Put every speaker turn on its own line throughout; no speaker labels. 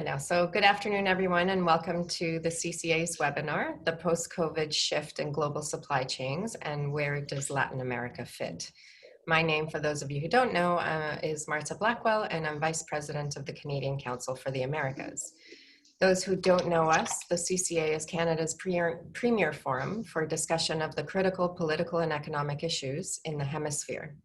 Now, so good afternoon, everyone, and welcome to the CCA's webinar, The Post-COVID Shift in Global Supply Chains and Where Does Latin America Fit? My name, for those of you who don't know, is Marta Blackwell, and I'm Vice President of the Canadian Council for the Americas. Those who don't know us, the CCA is Canada's premier forum for discussion of the critical political and economic issues in the hemisphere.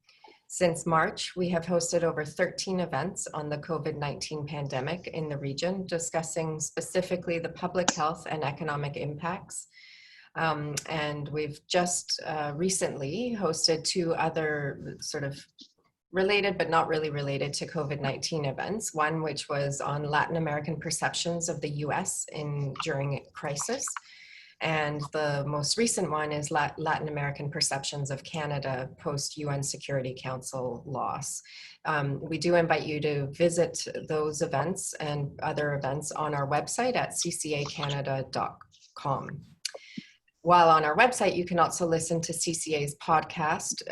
Since March, we have hosted over 13 events on the COVID-19 pandemic in the region, discussing specifically the public health and economic impacts. And we've just recently hosted two other sort of related but not really related to COVID-19 events. One which was on Latin American perceptions of the US during crisis. And the most recent one is Latin American perceptions of Canada post-UN Security Council loss. We do invite you to visit those events and other events on our website at ccacanada.com. While on our website, you can also listen to CCA's podcast,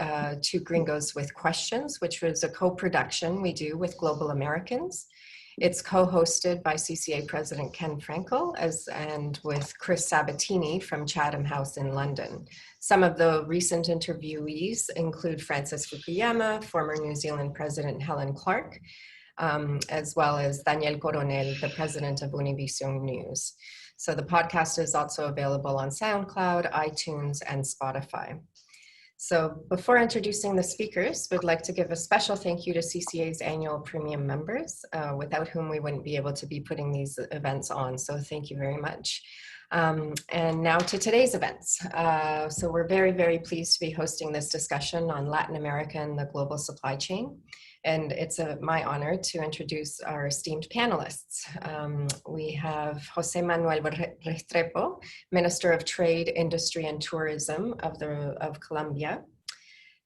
Two Gringos with Questions, which was a co-production we do with Global Americans. It's co-hosted by CCA President Ken Frankel and with Chris Sabatini from Chatham House in London. Some of the recent interviewees include Francis Fukuyama, former New Zealand President Helen Clark, as well as Daniel Coronel, the president of Univision News. So the podcast is also available on SoundCloud, iTunes, and Spotify. So before introducing the speakers, we'd like to give a special thank you to CCA's annual premium members, without whom we wouldn't be able to be putting these events on. So thank you very much. And now to today's events. So we're very, very pleased to be hosting this discussion on Latin America and the global supply chain. And it's my honor to introduce our esteemed panelists. We have Jose Manuel Restrepo, Minister of Trade, Industry and Tourism of Colombia.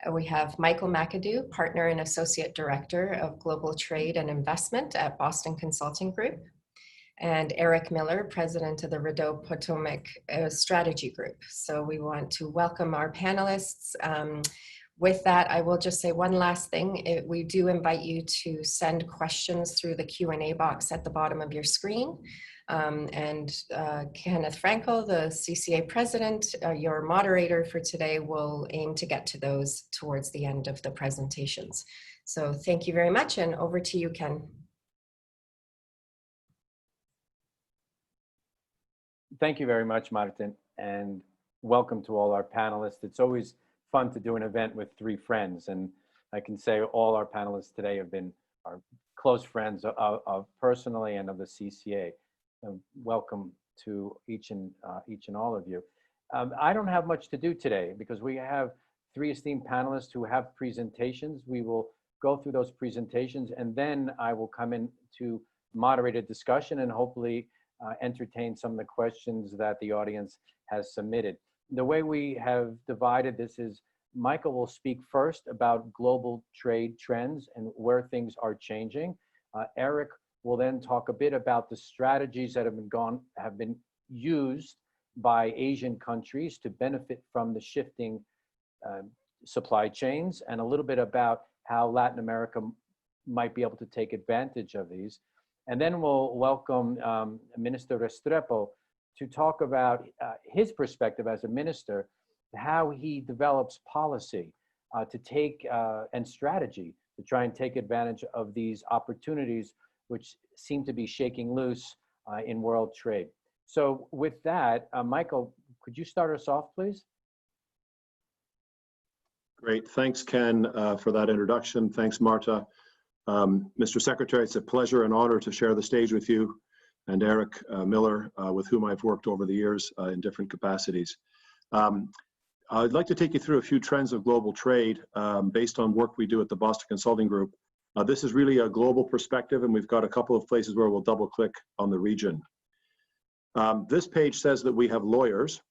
We have Michael McAdoo, Partner and Associate Director of Global Trade and Investment at Boston Consulting Group. And Eric Miller, President of the Rideau Potomac Strategy Group. So we want to welcome our panelists. With that, I will just say one last thing. We do invite you to send questions through the Q&A box at the bottom of your screen. Kenneth Frankel, the CCA President, your moderator for today, will aim to get to those towards the end of the presentations. So thank you very much, and over to you, Ken.
Thank you very much, Marta, and welcome to all our panelists. It's always fun to do an event with three friends, and I can say all our panelists today have been our close friends of personally and of the CCA. Welcome to each and all of you. I don't have much to do today because we have three esteemed panelists who have presentations. We will go through those presentations, and then I will come in to moderate a discussion and hopefully entertain some of the questions that the audience has submitted. The way we have divided this is Michael will speak first about global trade trends and where things are changing. Eric will then talk a bit about the strategies that have been used by Asian countries to benefit from the shifting supply chains, and a little bit about how Latin America might be able to take advantage of these. And then we'll welcome Minister Restrepo to talk about his perspective as a minister, how he develops policy to take and strategy to try and take advantage of these opportunities which seem to be shaking loose in world trade. So with that, Michael, could you start us off, please?
Great, thanks Ken for that introduction. Thanks Marta. Mr. Secretary, it's a pleasure and honor to share the stage with you and Eric Miller, with whom I've worked over the years in different capacities. I'd like to take you through a few trends of global trade based on work we do at the Boston Consulting Group. This is really a global perspective, and we've got a couple of places where we'll double click on the region. This page says that we have lawyers.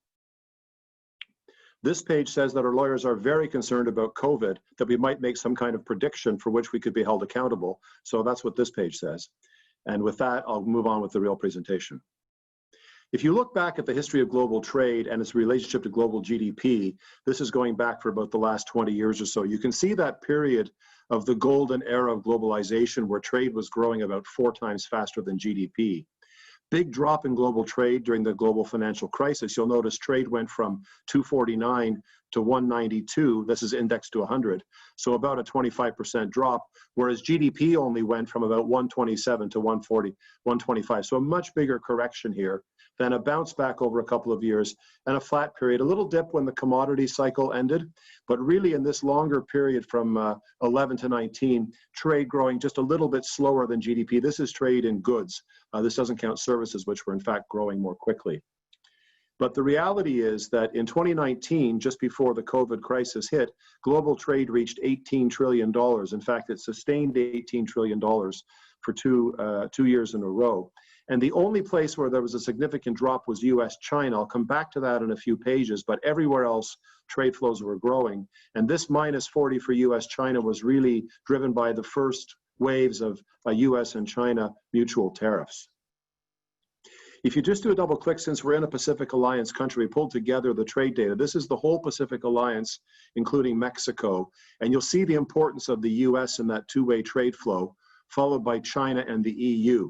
This page says that our lawyers are very concerned about COVID, that we might make some kind of prediction for which we could be held accountable. So that's what this page says. And with that, I'll move on with the real presentation. If you look back at the history of global trade and its relationship to global GDP, this is going back for about the last 20 years or so. You can see that period of the golden era of globalization where trade was growing about 4 times faster than GDP. Big drop in global trade during the global financial crisis. You'll notice trade went from 249 to 192. This is indexed to 100. So about a 25% drop, whereas GDP only went from about 127 to 140, 125. So a much bigger correction here, then a bounce back over a couple of years and a flat period, a little dip when the commodity cycle ended, but really in this longer period from 11 to 19, trade growing just a little bit slower than GDP. This is trade in goods. This doesn't count services, which were in fact growing more quickly. But the reality is that in 2019, just before the COVID crisis hit, global trade reached $18 trillion. In fact, it sustained $18 trillion for two years in a row. And the only place where there was a significant drop was US-China. I'll come back to that in a few pages, but everywhere else, trade flows were growing. And this minus 40 for US-China was really driven by the first waves of US and China mutual tariffs. If you just do a double click, since we're in a Pacific Alliance country, we pulled together the trade data. This is the whole Pacific Alliance, including Mexico. And you'll see the importance of the US in that two-way trade flow, followed by China and the EU.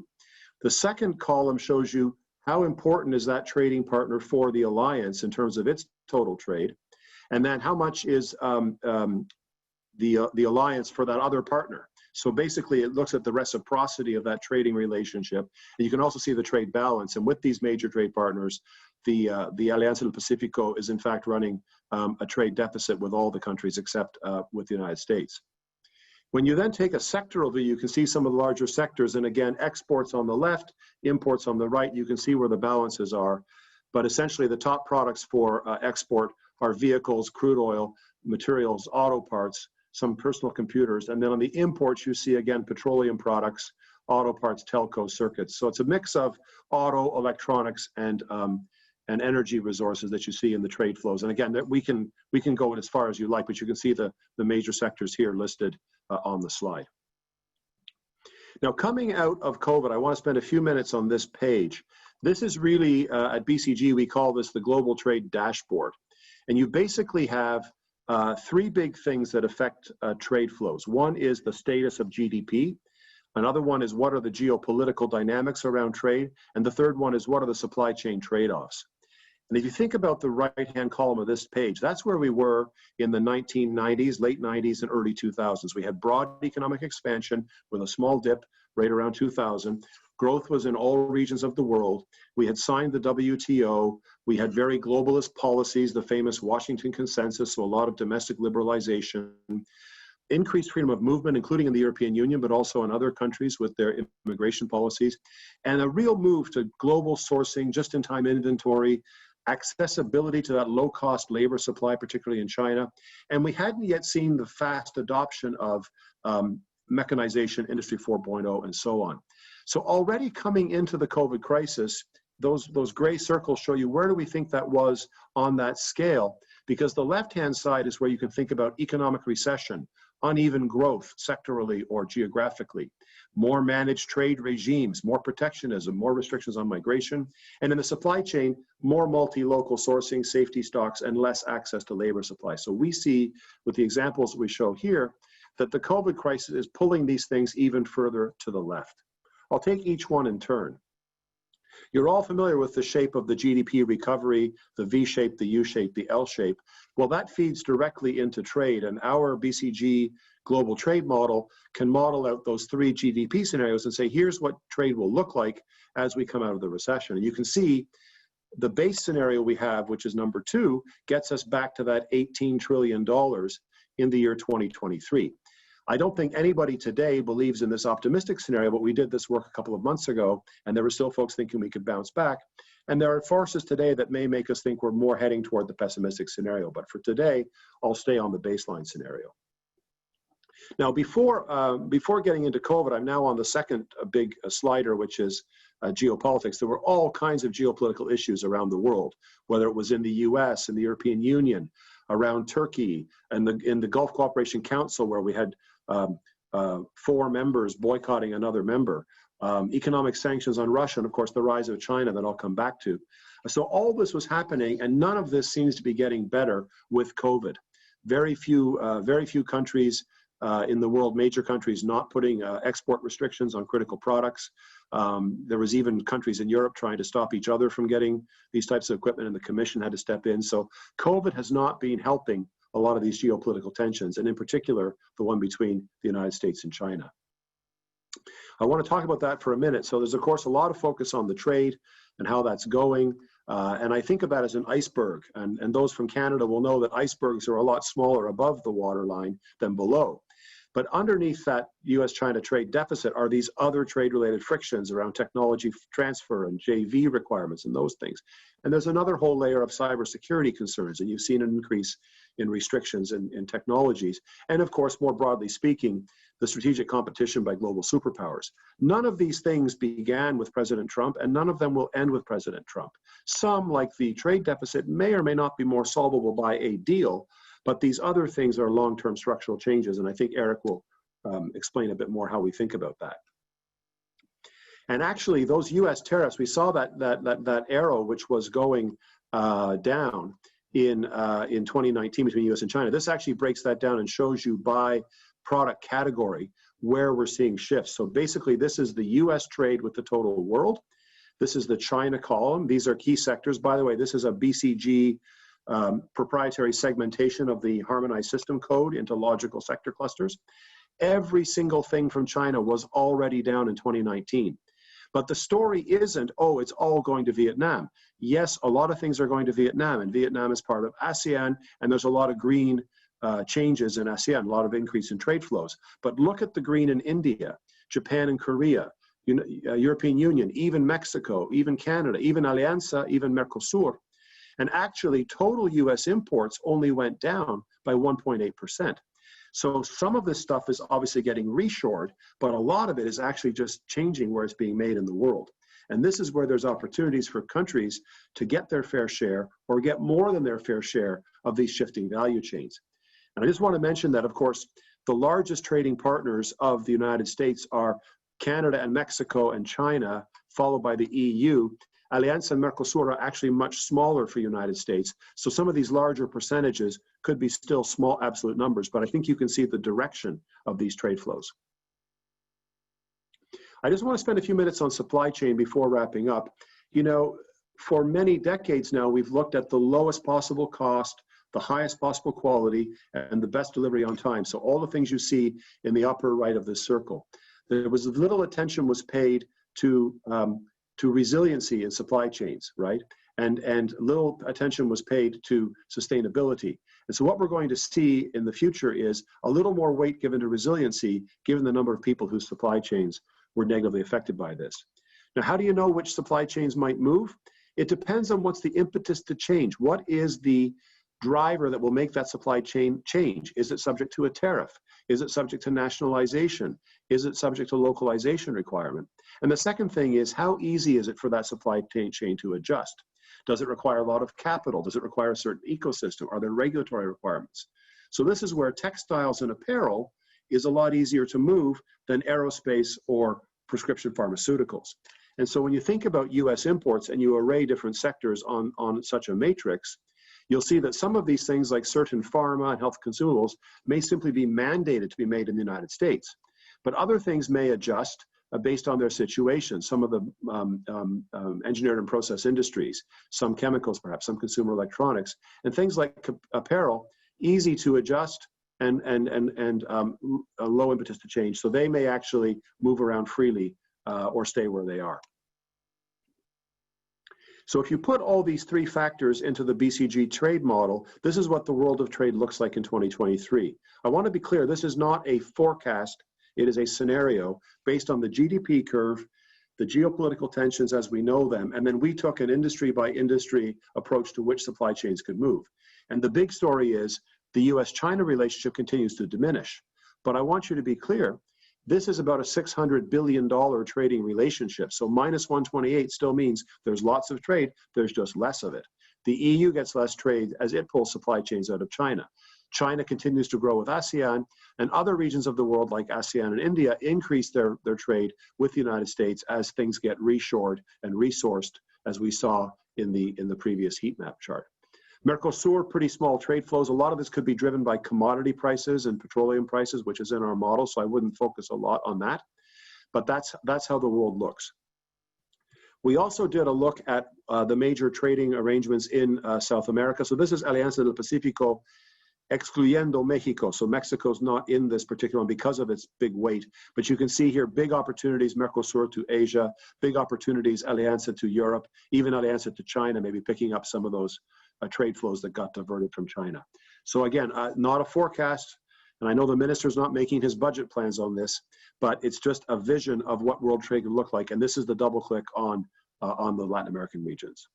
The second column shows you how important is that trading partner for the alliance in terms of its total trade, and then how much is the alliance for that other partner. So basically, it looks at the reciprocity of that trading relationship. And you can also see the trade balance. And with these major trade partners, the Alianza del Pacifico is in fact running a trade deficit with all the countries except with the United States. When you then take a sectoral view, you can see some of the larger sectors. And again, exports on the left, imports on the right, you can see where the balances are. But essentially, the top products for export are vehicles, crude oil, materials, auto parts, some personal computers. And then on the imports, you see, again, petroleum products, auto parts, telco, circuits. So it's a mix of auto, electronics, and energy resources that you see in the trade flows. And again, we can go as far as you like, but you can see the major sectors here listed on the slide. Now, coming out of COVID, I want to spend a few minutes on this page. This is really, at BCG, we call this the Global Trade Dashboard. And you basically have three big things that affect trade flows. One is the status of GDP. Another one is what are the geopolitical dynamics around trade. And the third one is what are the supply chain trade-offs. And if you think about the right-hand column of this page, that's where we were in the 1990s, late 90s, and early 2000s. We had broad economic expansion with a small dip right around 2000. Growth was in all regions of the world. We had signed the WTO. We had very globalist policies, the famous Washington Consensus, so a lot of domestic liberalization. Increased freedom of movement, including in the European Union, but also in other countries with their immigration policies. And a real move to global sourcing, just-in-time inventory, accessibility to that low-cost labor supply, particularly in China. And we hadn't yet seen the fast adoption of mechanization, Industry 4.0, and so on. So already coming into the COVID crisis, those gray circles show you where do we think that was on that scale, because the left-hand side is where you can think about economic recession, uneven growth sectorally or geographically, more managed trade regimes, more protectionism, more restrictions on migration, and in the supply chain, more multi-local sourcing, safety stocks, and less access to labor supply. So we see, with the examples we show here, that the COVID crisis is pulling these things even further to the left. I'll take each one in turn. You're all familiar with the shape of the GDP recovery, the V shape, the U shape, the L shape. Well, that feeds directly into trade, and our BCG global trade model can model out those three GDP scenarios and say, here's what trade will look like as we come out of the recession. And you can see the base scenario we have, which is number 2, gets us back to that $18 trillion in the year 2023. I don't think anybody today believes in this optimistic scenario, but we did this work a couple of months ago, and there were still folks thinking we could bounce back. And there are forces today that may make us think we're more heading toward the pessimistic scenario. But for today, I'll stay on the baseline scenario. Now, before getting into COVID, I'm now on the second big slider, which is geopolitics. There were all kinds of geopolitical issues around the world, whether it was in the US, in the European Union, around Turkey, and in the Gulf Cooperation Council, where we had 4 members boycotting another member, economic sanctions on Russia, and of course the rise of China that I'll come back to. So all this was happening, and none of this seems to be getting better with COVID. Very few countries in the world, major countries not putting export restrictions on critical products. There was even countries in Europe trying to stop each other from getting these types of equipment, and the Commission had to step in. So COVID has not been helping a lot of these geopolitical tensions, and in particular, the one between the United States and China. I want to talk about that for a minute. So there's, of course, a lot of focus on the trade and how that's going. And I think of that as an iceberg. And those from Canada will know that icebergs are a lot smaller above the waterline than below. But underneath that US-China trade deficit are these other trade-related frictions around technology transfer and JV requirements and those things. And there's another whole layer of cybersecurity concerns, and you've seen an increase in restrictions in technologies. And of course, more broadly speaking, the strategic competition by global superpowers. None of these things began with President Trump, and none of them will end with President Trump. Some, like the trade deficit, may or may not be more solvable by a deal, but these other things are long-term structural changes, and I think Eric will explain a bit more how we think about that. And actually, those US tariffs, we saw that arrow which was going down in 2019 between US and China. This actually breaks that down and shows you by product category where we're seeing shifts. So basically, this is the US trade with the total world. This is the China column. These are key sectors. By the way, this is a BCG proprietary segmentation of the harmonized system code into logical sector clusters. Every single thing from China was already down in 2019. But the story isn't, oh, it's all going to Vietnam. Yes, a lot of things are going to Vietnam, and Vietnam is part of ASEAN, and there's a lot of green changes in ASEAN, a lot of increase in trade flows. But look at the green in India, Japan and Korea, European Union, even Mexico, even Canada, even Alianza, even Mercosur. And actually, total US imports only went down by 1.8%. So some of this stuff is obviously getting reshored, but a lot of it is actually just changing where it's being made in the world. And this is where there's opportunities for countries to get their fair share or get more than their fair share of these shifting value chains. And I just want to mention that, of course, the largest trading partners of the United States are Canada and Mexico and China, followed by the EU. Alianza and Mercosur are actually much smaller for the United States. So some of these larger percentages could be still small absolute numbers, but I think you can see the direction of these trade flows. I just want to spend a few minutes on supply chain before wrapping up. You know, for many decades now, we've looked at the lowest possible cost, the highest possible quality, and the best delivery on time. So all the things you see in the upper right of this circle. There was little attention was paid to resiliency in supply chains, right? And little attention was paid to sustainability. And so what we're going to see in the future is a little more weight given to resiliency, given the number of people whose supply chains were negatively affected by this. Now, how do you know which supply chains might move? It depends on what's the impetus to change. What is the driver that will make that supply chain change? Is it subject to a tariff? Is it subject to nationalization? Is it subject to localization requirement? And the second thing is, how easy is it for that supply chain to adjust? Does it require a lot of capital? Does it require a certain ecosystem? Are there regulatory requirements? So this is where textiles and apparel is a lot easier to move than aerospace or prescription pharmaceuticals. And so when you think about US imports and you array different sectors on such a matrix, you'll see that some of these things like certain pharma and health consumables may simply be mandated to be made in the United States. But other things may adjust based on their situation. Some of the engineered and process industries, some chemicals perhaps, some consumer electronics, and things like apparel, easy to adjust and a low impetus to change. So they may actually move around freely or stay where they are. So if you put all these three factors into the BCG trade model, this is what the world of trade looks like in 2023. I want to be clear, this is not a forecast, it is a scenario based on the GDP curve, the geopolitical tensions as we know them, and then we took an industry by industry approach to which supply chains could move. And the big story is the US-China relationship continues to diminish. But I want you to be clear, this is about a $600 billion trading relationship. So minus 128 still means there's lots of trade, there's just less of it. The EU gets less trade as it pulls supply chains out of China. China continues to grow with ASEAN, and other regions of the world like ASEAN and India increase their trade with the United States as things get reshored and resourced, as we saw in the previous heat map chart. Mercosur, pretty small trade flows. A lot of this could be driven by commodity prices and petroleum prices, which is in our model, so I wouldn't focus a lot on that. But that's how the world looks. We also did a look at the major trading arrangements in South America. So this is Alianza del Pacífico, excluyendo Mexico. So Mexico's not in this particular one because of its big weight. But you can see here big opportunities, Mercosur to Asia, big opportunities, Alianza to Europe, even Alianza to China, maybe picking up some of those trade flows that got diverted from China. So again, not a forecast, and I know the minister's not making his budget plans on this, but it's just a vision of what world trade could look like. And this is the double click on the Latin American regions.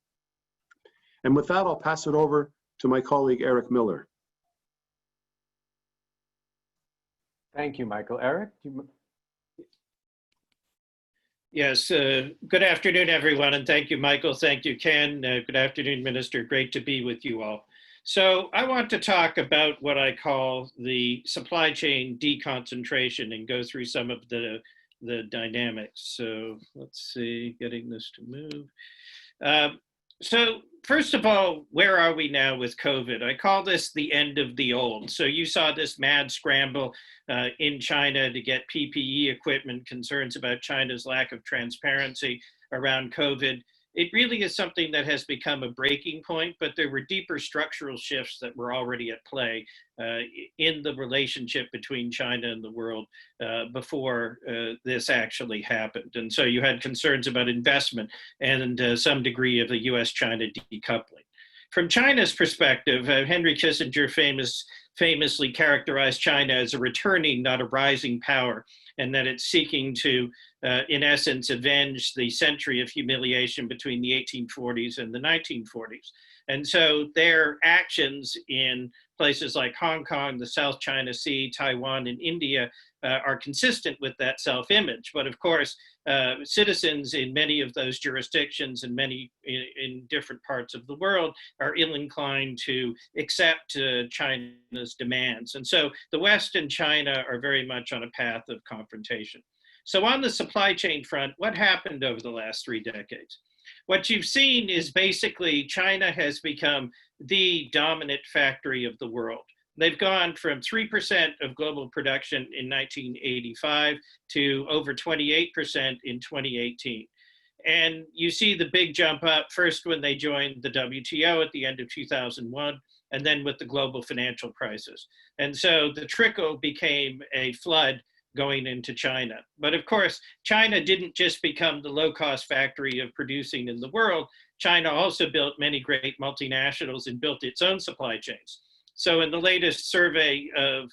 And with that, I'll pass it over to my colleague, Eric Miller.
Thank you, Michael. Eric?
Yes, good afternoon, everyone, and thank you, Michael. Thank you, Ken. Good afternoon, Minister. Great to be with you all. So I want to talk about what I call the supply chain deconcentration and go through some of the dynamics. So let's see, getting this to move. So first of all, where are we now with COVID? I call this the end of the old. So you saw this mad scramble in China to get PPE equipment, concerns about China's lack of transparency around COVID. It really is something that has become a breaking point, but there were deeper structural shifts that were already at play in the relationship between China and the world before this actually happened. And so you had concerns about investment and some degree of the US-China decoupling. From China's perspective, Henry Kissinger famously characterized China as a returning, not a rising power, and that it's seeking to, in essence, avenge the century of humiliation between the 1840s and the 1940s. And so their actions in places like Hong Kong, the South China Sea, Taiwan, and India are consistent with that self-image. But of course, citizens in many of those jurisdictions and many in different parts of the world are ill-inclined to accept China's demands. And so the West and China are very much on a path of confrontation. So on the supply chain front, what happened over the last 3 decades? What you've seen is basically China has become the dominant factory of the world. They've gone from 3% of global production in 1985 to over 28% in 2018. And you see the big jump up first when they joined the WTO at the end of 2001, and then with the global financial crisis. And so the trickle became a flood going into China. But of course, China didn't just become the low-cost factory of producing in the world. China also built many great multinationals and built its own supply chains. So in the latest survey of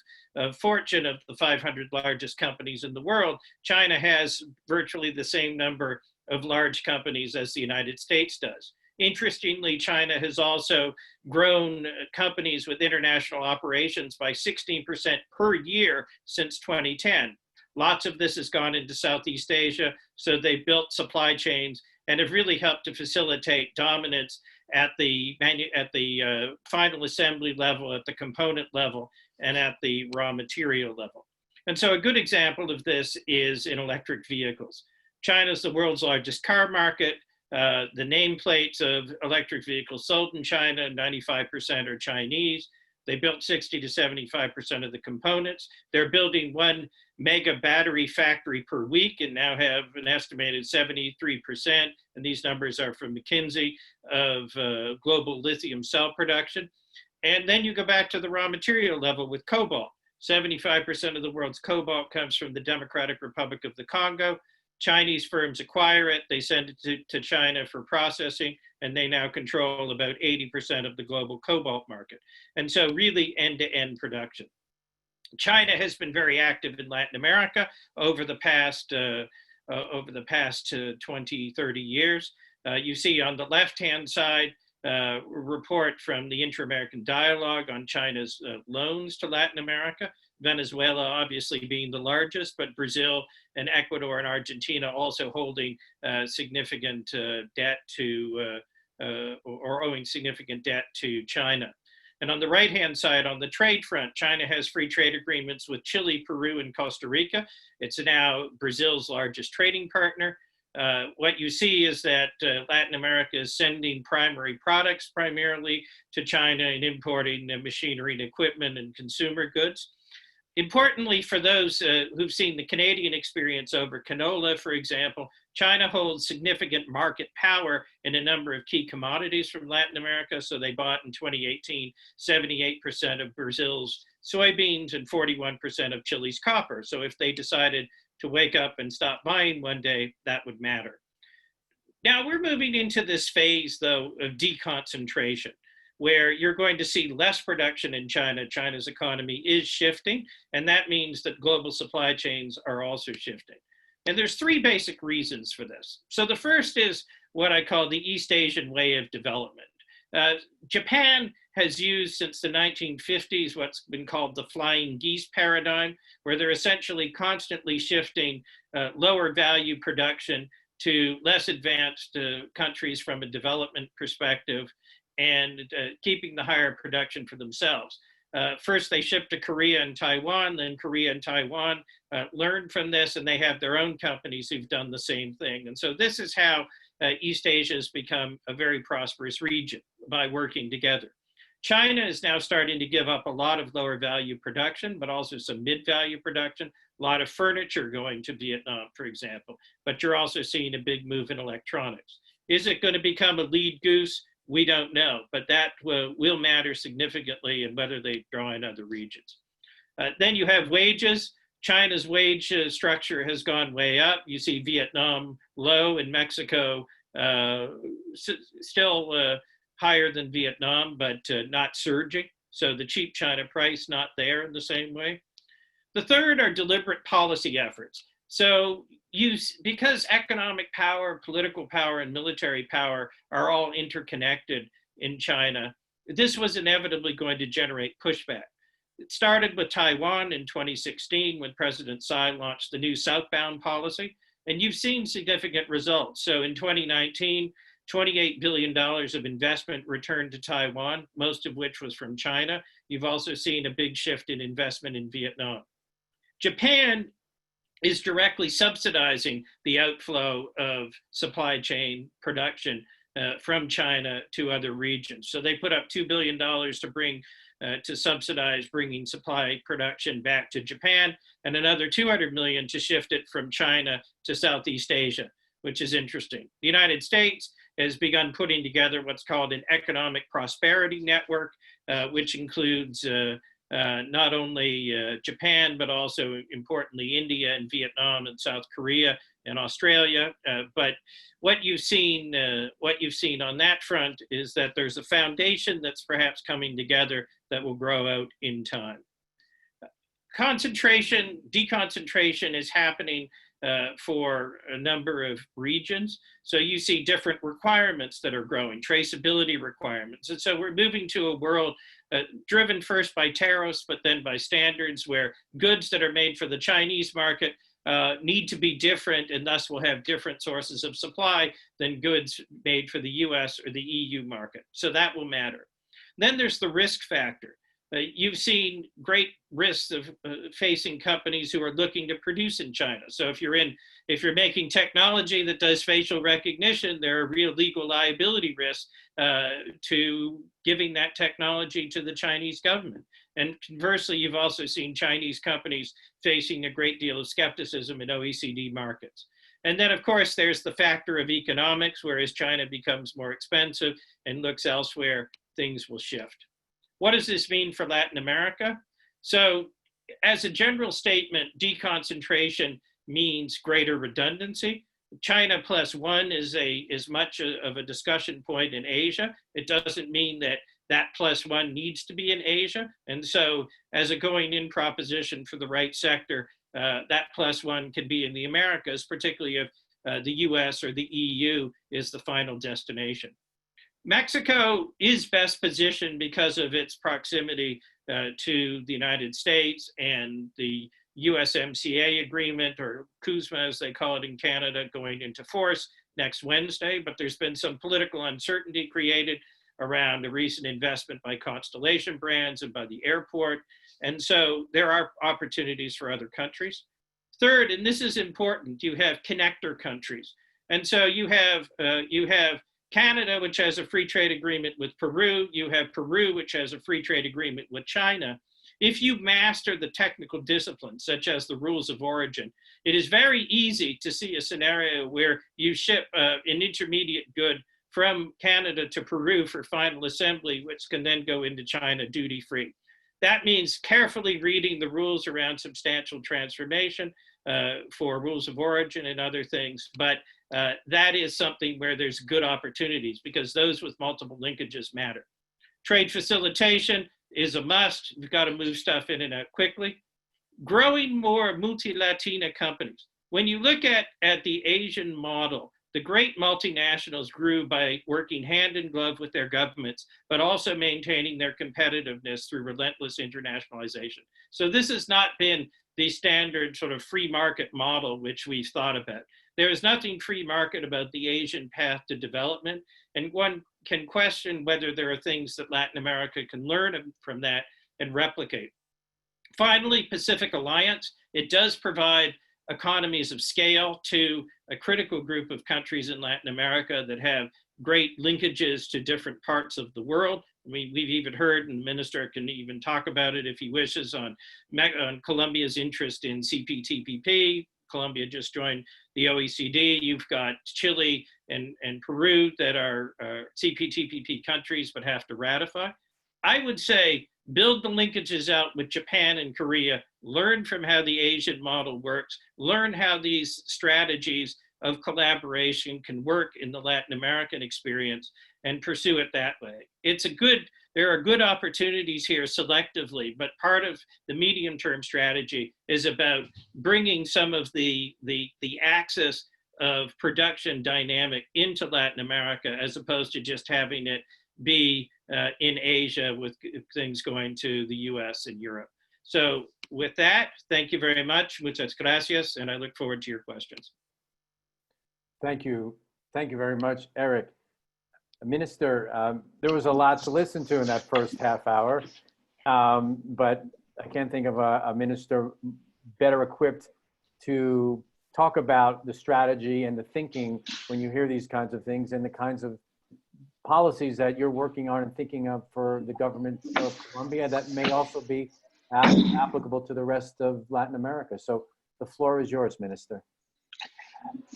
Fortune of the 500 largest companies in the world, China has virtually the same number of large companies as the United States does. Interestingly, China has also grown companies with international operations by 16% per year since 2010. Lots of this has gone into Southeast Asia, so they built supply chains and have really helped to facilitate dominance at the final assembly level, at the component level, and at the raw material level. And so a good example of this is in electric vehicles. China's the world's largest car market. The nameplates of electric vehicles sold in China, 95% are Chinese. They built 60 to 75% of the components. They're building 1 mega battery factory per week and now have an estimated 73%, and these numbers are from McKinsey, of global lithium cell production. And then you go back to the raw material level with cobalt. 75% of the world's cobalt comes from the Democratic Republic of the Congo. Chinese firms acquire it, they send it to China for processing, and they now control about 80% of the global cobalt market. And so really end-to-end production. China has been very active in Latin America over the past 20, 30 years. You see on the left-hand side, a report from the Inter-American Dialogue on China's loans to Latin America. Venezuela obviously being the largest, but Brazil and Ecuador and Argentina also holding significant debt to, or owing significant debt to China. And on the right-hand side, on the trade front, China has free trade agreements with Chile, Peru, and Costa Rica. It's now Brazil's largest trading partner. What you see is that Latin America is sending primary products primarily to China and importing machinery and equipment and consumer goods. Importantly, for those who've seen the Canadian experience over canola, for example, China holds significant market power in a number of key commodities from Latin America. So they bought in 2018, 78% of Brazil's soybeans and 41% of Chile's copper. So if they decided to wake up and stop buying one day, that would matter. Now we're moving into this phase, though, of deconcentration, where you're going to see less production in China. China's economy is shifting, and that means that global supply chains are also shifting. And there's three basic reasons for this. So the first is what I call the East Asian way of development. Japan has used since the 1950s what's been called the flying geese paradigm, where they're essentially constantly shifting lower value production to less advanced countries from a development perspective, and keeping the higher production for themselves. First, they shipped to Korea and Taiwan, then Korea and Taiwan learned from this, and they have their own companies who've done the same thing. And so this is how East Asia has become a very prosperous region, by working together. China is now starting to give up a lot of lower value production, but also some mid-value production, a lot of furniture going to Vietnam, for example. But you're also seeing a big move in electronics. Is it going to become a lead goose? We don't know, but that will matter significantly in whether they draw in other regions. Then you have wages. China's wage structure has gone way up. You see Vietnam low and Mexico still higher than Vietnam, but not surging. So the cheap China price not there in the same way. The third are deliberate policy efforts. So because economic power, political power, and military power are all interconnected in China, this was inevitably going to generate pushback. It started with Taiwan in 2016 when President Tsai launched the new southbound policy, and you've seen significant results. So in 2019, $28 billion of investment returned to Taiwan, most of which was from China. You've also seen a big shift in investment in Vietnam. Japan is directly subsidizing the outflow of supply chain production from China to other regions. So they put up $2 billion to subsidize bringing supply production back to Japan, and another $200 million to shift it from China to Southeast Asia, which is interesting. The United States has begun putting together what's called an economic prosperity network, which includes not only Japan, but also importantly India and Vietnam and South Korea and Australia. But what you've seen on that front is that there's a foundation that's perhaps coming together that will grow out in time. Deconcentration is happening for a number of regions. So you see different requirements that are growing, traceability requirements. And so we're moving to a world driven first by tariffs, but then by standards where goods that are made for the Chinese market need to be different, and thus will have different sources of supply than goods made for the US or the EU market. So that will matter. Then there's the risk factor. You've seen great risks of facing companies who are looking to produce in China. So if you're making technology that does facial recognition, there are real legal liability risks to giving that technology to the Chinese government. And conversely, you've also seen Chinese companies facing a great deal of skepticism in OECD markets. And then, of course, there's the factor of economics, where as China becomes more expensive and looks elsewhere, things will shift. What does this mean for Latin America? So as a general statement, deconcentration means greater redundancy. China plus one is much of a discussion point in Asia. It doesn't mean that plus one needs to be in Asia. And so as a going in proposition for the right sector, that plus one can be in the Americas, particularly if the US or the EU is the final destination. Mexico is best positioned because of its proximity to the United States and the USMCA agreement, or CUSMA as they call it in Canada, going into force next Wednesday. But there's been some political uncertainty created around a recent investment by Constellation Brands and by the airport. And so there are opportunities for other countries. Third, and this is important, you have connector countries. And so you have Canada, which has a free trade agreement with Peru. You have Peru, which has a free trade agreement with China. If you master the technical disciplines, such as the rules of origin, it is very easy to see a scenario where you ship an intermediate good from Canada to Peru for final assembly, which can then go into China duty-free. That means carefully reading the rules around substantial transformation for rules of origin and other things. But that is something where there's good opportunities, because those with multiple linkages matter. Trade facilitation is a must. We've got to move stuff in and out quickly. Growing more multi-Latina companies. When you look at the Asian model, the great multinationals grew by working hand in glove with their governments, but also maintaining their competitiveness through relentless internationalization. So this has not been the standard sort of free market model which we've thought about. There is nothing free market about the Asian path to development, and one can question whether there are things that Latin America can learn from that and replicate. Finally, Pacific Alliance. It does provide economies of scale to a critical group of countries in Latin America that have great linkages to different parts of the world. I mean, we've even heard, and the minister can even talk about it if he wishes, on Colombia's interest in CPTPP. Colombia just joined the OECD. You've got Chile and Peru that are CPTPP countries but have to ratify. I would say build the linkages out with Japan and Korea, learn from how the Asian model works, learn how these strategies of collaboration can work in the Latin American experience, and pursue it that way. There are good opportunities here selectively, but part of the medium-term strategy is about bringing some of the axis of production dynamic into Latin America, as opposed to just having it be in Asia with things going to the US and Europe. So with that, thank you very much. Muchas gracias, and I look forward to your questions.
Thank you. Thank you very much, Eric. Minister, there was a lot to listen to in that first half hour, but I can't think of a minister better equipped to talk about the strategy and the thinking when you hear these kinds of things and the kinds of policies that you're working on and thinking of for the government of Colombia that may also be applicable to the rest of Latin America. So the floor is yours, Minister.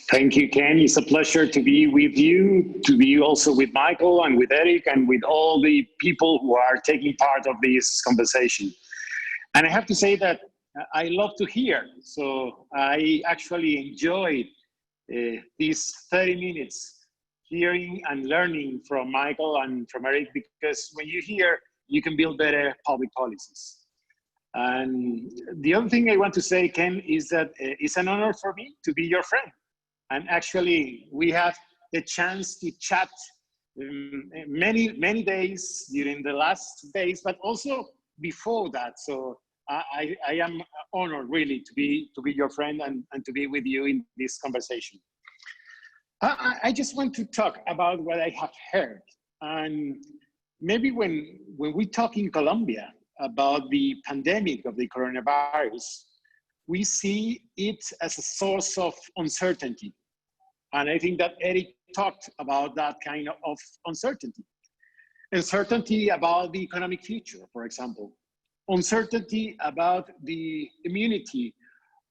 Thank you, Ken. It's a pleasure to be with you, to be also with Michael and with Eric and with all the people who are taking part of this conversation. And I have to say that I love to hear. So I actually enjoyed these 30 minutes hearing and learning from Michael and from Eric, because when you hear, you can build better public policies. And the other thing I want to say, Ken, is that it's an honor for me to be your friend. And actually, we have the chance to chat many days during the last days, but also before that. So I am honored really to be your friend and to be with you in this conversation. I just want to talk about what I have heard. And maybe when we talk in Colombia about the pandemic of the coronavirus, we see it as a source of uncertainty. And I think that Eric talked about that kind of uncertainty. Uncertainty about the economic future, for example. Uncertainty about the immunity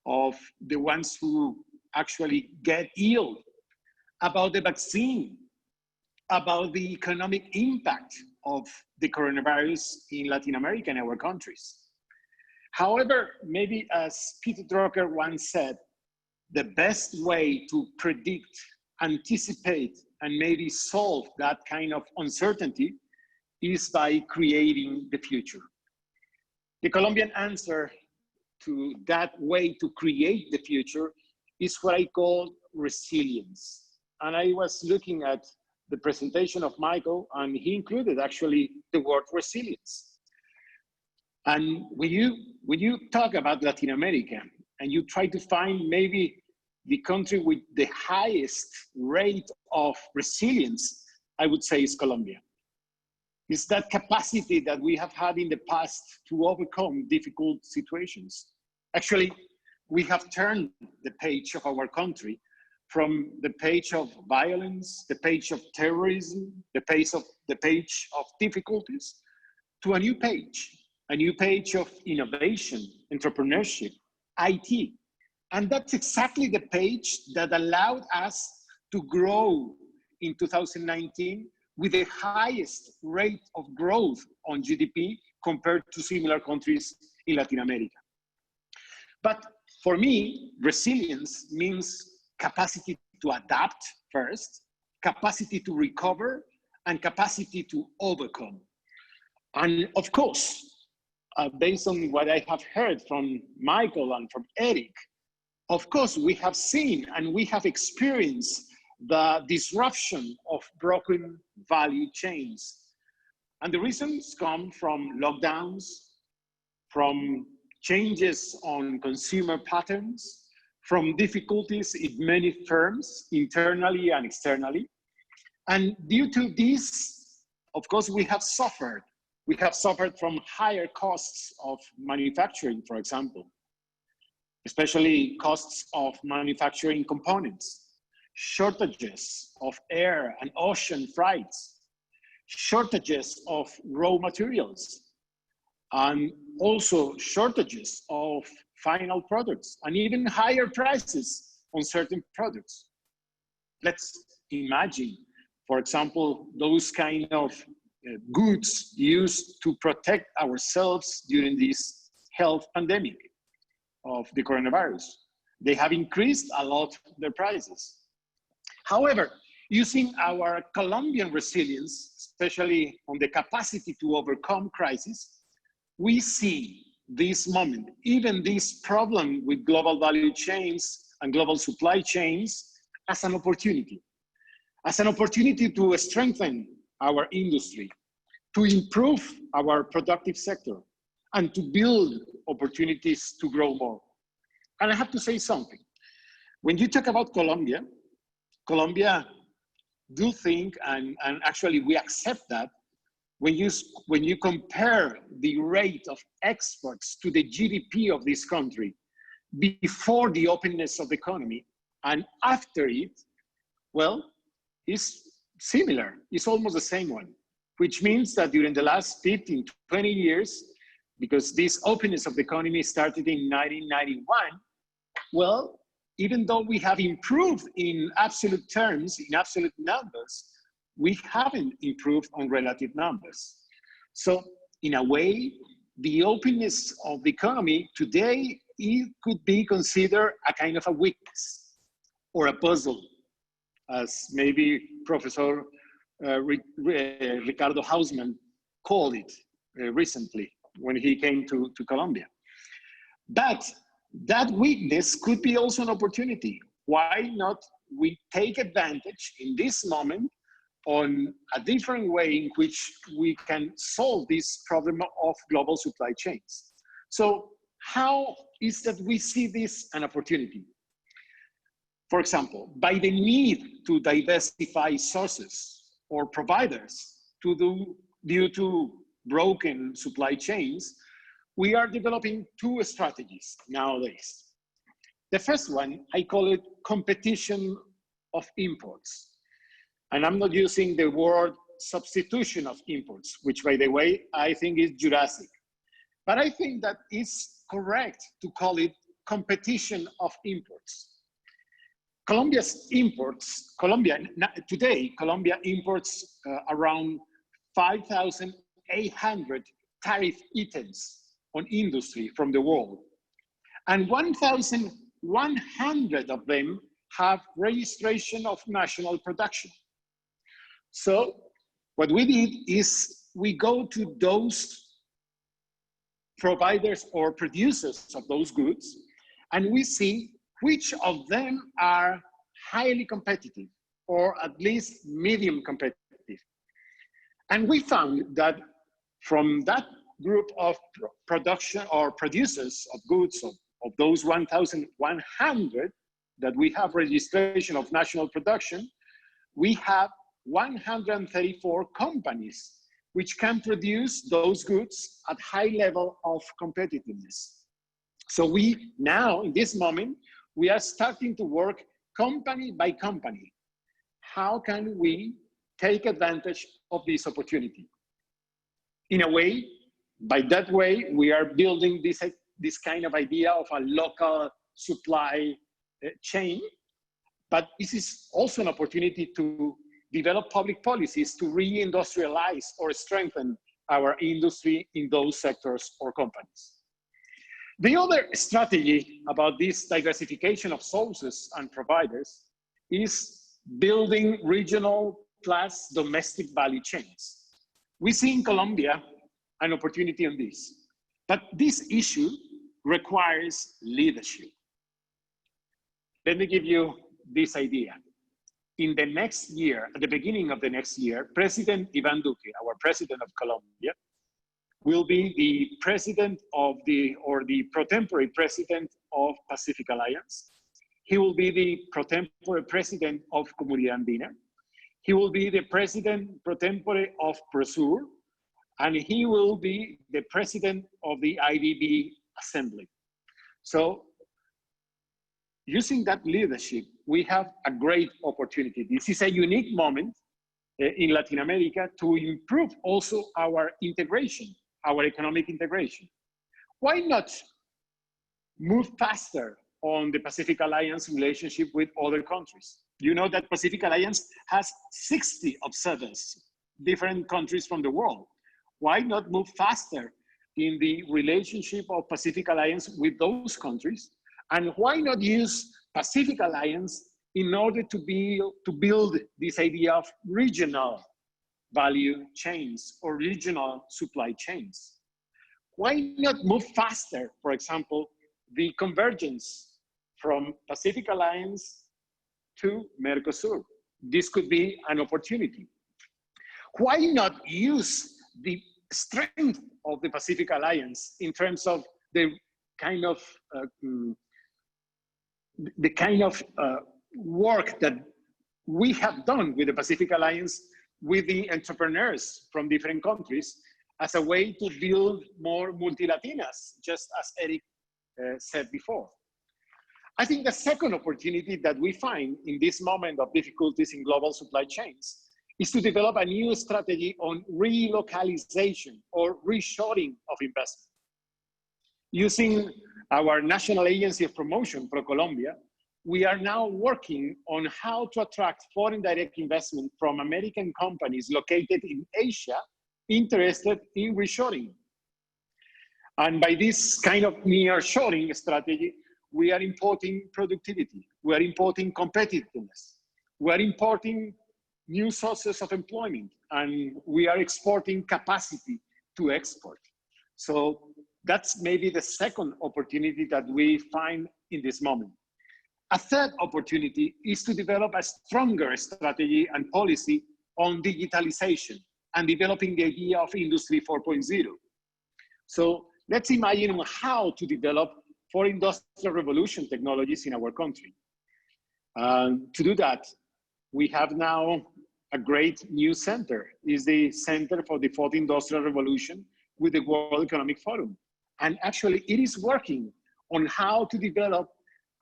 of the ones who actually get ill, about the vaccine, about the economic impact of the coronavirus in Latin America and our countries. However, maybe as Peter Drucker once said, the best way to predict, anticipate, and maybe solve that kind of uncertainty is by creating the future. The Colombian answer to that way to create the future is what I call resilience. And I was looking at the presentation of Michael, and he included actually the word resilience. And when you talk about Latin America and you try to find maybe the country with the highest rate of resilience, I would say is Colombia. It's that capacity that we have had in the past to overcome difficult situations. Actually, we have turned the page of our country from the page of violence, the page of terrorism, the page of difficulties, to a new page of innovation, entrepreneurship, IT. And that's exactly the page that allowed us to grow in 2019 with the highest rate of growth on GDP compared to similar countries in Latin America. But for me, resilience means capacity to adapt first, capacity to recover, and capacity to overcome. And of course, based on what I have heard from Michael and from Eric, of course, we have seen and we have experienced the disruption of broken value chains. And the reasons come from lockdowns, from changes on consumer patterns, from difficulties in many firms, internally and externally. And due to this, of course, we have suffered. We have suffered from higher costs of manufacturing, for example, especially costs of manufacturing components, shortages of air and ocean freights, shortages of raw materials, and also shortages of final products, and even higher prices on certain products. Let's imagine, for example, those kind of goods used to protect ourselves during this health pandemic of the coronavirus. They have increased a lot their prices. However, using our Colombian resilience, especially on the capacity to overcome crisis, we see this moment, even this problem with global value chains and global supply chains, as an opportunity to strengthen our industry, to improve our productive sector, and to build opportunities to grow more. And I have to say something. When you talk about Colombia do think, and actually we accept that, when you compare the rate of exports to the GDP of this country before the openness of the economy and after it, well, it's similar. It's almost the same one, which means that during the last 15, 20 years, because this openness of the economy started in 1991, well, even though we have improved in absolute terms, in absolute numbers, we haven't improved on relative numbers. So in a way, the openness of the economy today, it could be considered a kind of a weakness or a puzzle, as maybe Professor Ricardo Hausmann called it recently when he came to Colombia. But that weakness could be also an opportunity. Why not we take advantage in this moment on a different way in which we can solve this problem of global supply chains? So how is that we see this an opportunity? For example, by the need to diversify sources or providers due to broken supply chains, we are developing two strategies nowadays. The first one, I call it competition of imports. And I'm not using the word substitution of imports, which by the way, I think is Jurassic. But I think that it's correct to call it competition of imports. Today, Colombia imports around 5,800 tariff items on industry from the world. And 1,100 of them have registration of national production. So what we did is we go to those providers or producers of those goods, and we see which of them are highly competitive or at least medium competitive. And we found that from that group of production or producers of goods, of those 1,100 that we have registration of national production, we have 134 companies which can produce those goods at high level of competitiveness. So we now, in this moment, we are starting to work company by company, how can we take advantage of this opportunity? In a way, by that way, we are building this kind of idea of a local supply chain, but this is also an opportunity to develop public policies to reindustrialize or strengthen our industry in those sectors or companies. The other strategy about this diversification of sources and providers is building regional plus domestic value chains. We see in Colombia an opportunity on this, but this issue requires leadership. Let me give you this idea. In the next year, at the beginning of the next year, President Iván Duque, our president of Colombia, will be the president of or the pro tempore president of Pacific Alliance. He will be the pro tempore president of Comunidad Andina. He will be the president pro tempore of Prosur, and he will be the president of the IDB Assembly. So, using that leadership, we have a great opportunity. This is a unique moment in Latin America to improve also our integration, our economic integration. Why not move faster on the Pacific Alliance relationship with other countries? You know that Pacific Alliance has 60 observers, different countries from the world. Why not move faster in the relationship of Pacific Alliance with those countries? And why not use Pacific Alliance in order to build this idea of regional value chains or regional supply chains? Why not move faster, for example, the convergence from Pacific Alliance to Mercosur? This could be an opportunity. Why not use the strength of the Pacific Alliance in terms of the kind of work that we have done with the Pacific Alliance with the entrepreneurs from different countries as a way to build more multilatinas, just as Eric said before. I think the second opportunity that we find in this moment of difficulties in global supply chains is to develop a new strategy on relocalization or reshoring of investment. Using our National Agency of Promotion, ProColombia, we are now working on how to attract foreign direct investment from American companies located in Asia interested in reshoring. And by this kind of nearshoring strategy, we are importing productivity, we are importing competitiveness, we are importing new sources of employment, and we are exporting capacity to export. So that's maybe the second opportunity that we find in this moment. A third opportunity is to develop a stronger strategy and policy on digitalization and developing the idea of Industry 4.0. So let's imagine how to develop for industrial revolution technologies in our country. To do that, we have now a great new center. It's the Center for the Fourth Industrial Revolution with the World Economic Forum. And actually it is working on how to develop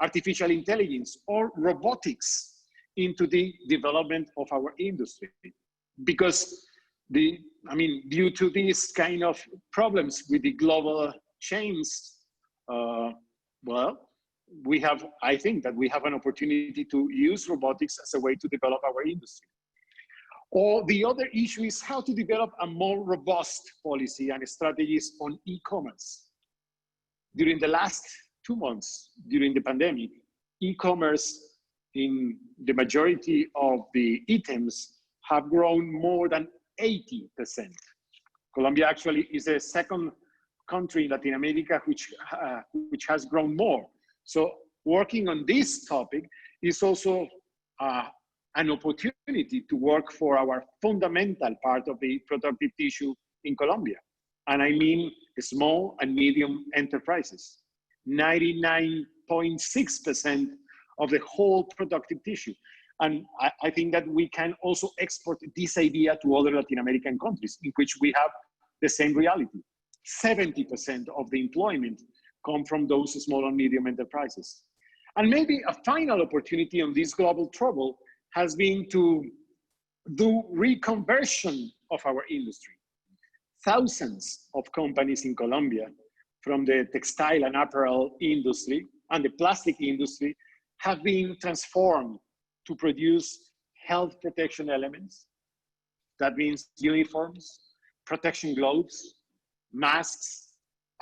artificial intelligence or robotics into the development of our industry. Because due to these kind of problems with the global chains, I think that we have an opportunity to use robotics as a way to develop our industry. Or the other issue is how to develop a more robust policy and strategies on e-commerce. During the last 2 months, during the pandemic, e-commerce in the majority of the items have grown more than 80%. Colombia actually is the second country in Latin America which has grown more. So working on this topic is also an opportunity to work for our fundamental part of the productive tissue in Colombia. And I mean small and medium enterprises. 99.6% of the whole productive tissue. And I think that we can also export this idea to other Latin American countries in which we have the same reality. 70% of the employment come from those small and medium enterprises. And maybe a final opportunity on this global trouble has been to do reconversion of our industry. Thousands of companies in Colombia, from the textile and apparel industry and the plastic industry, have been transformed to produce health protection elements. That means uniforms, protection gloves, masks,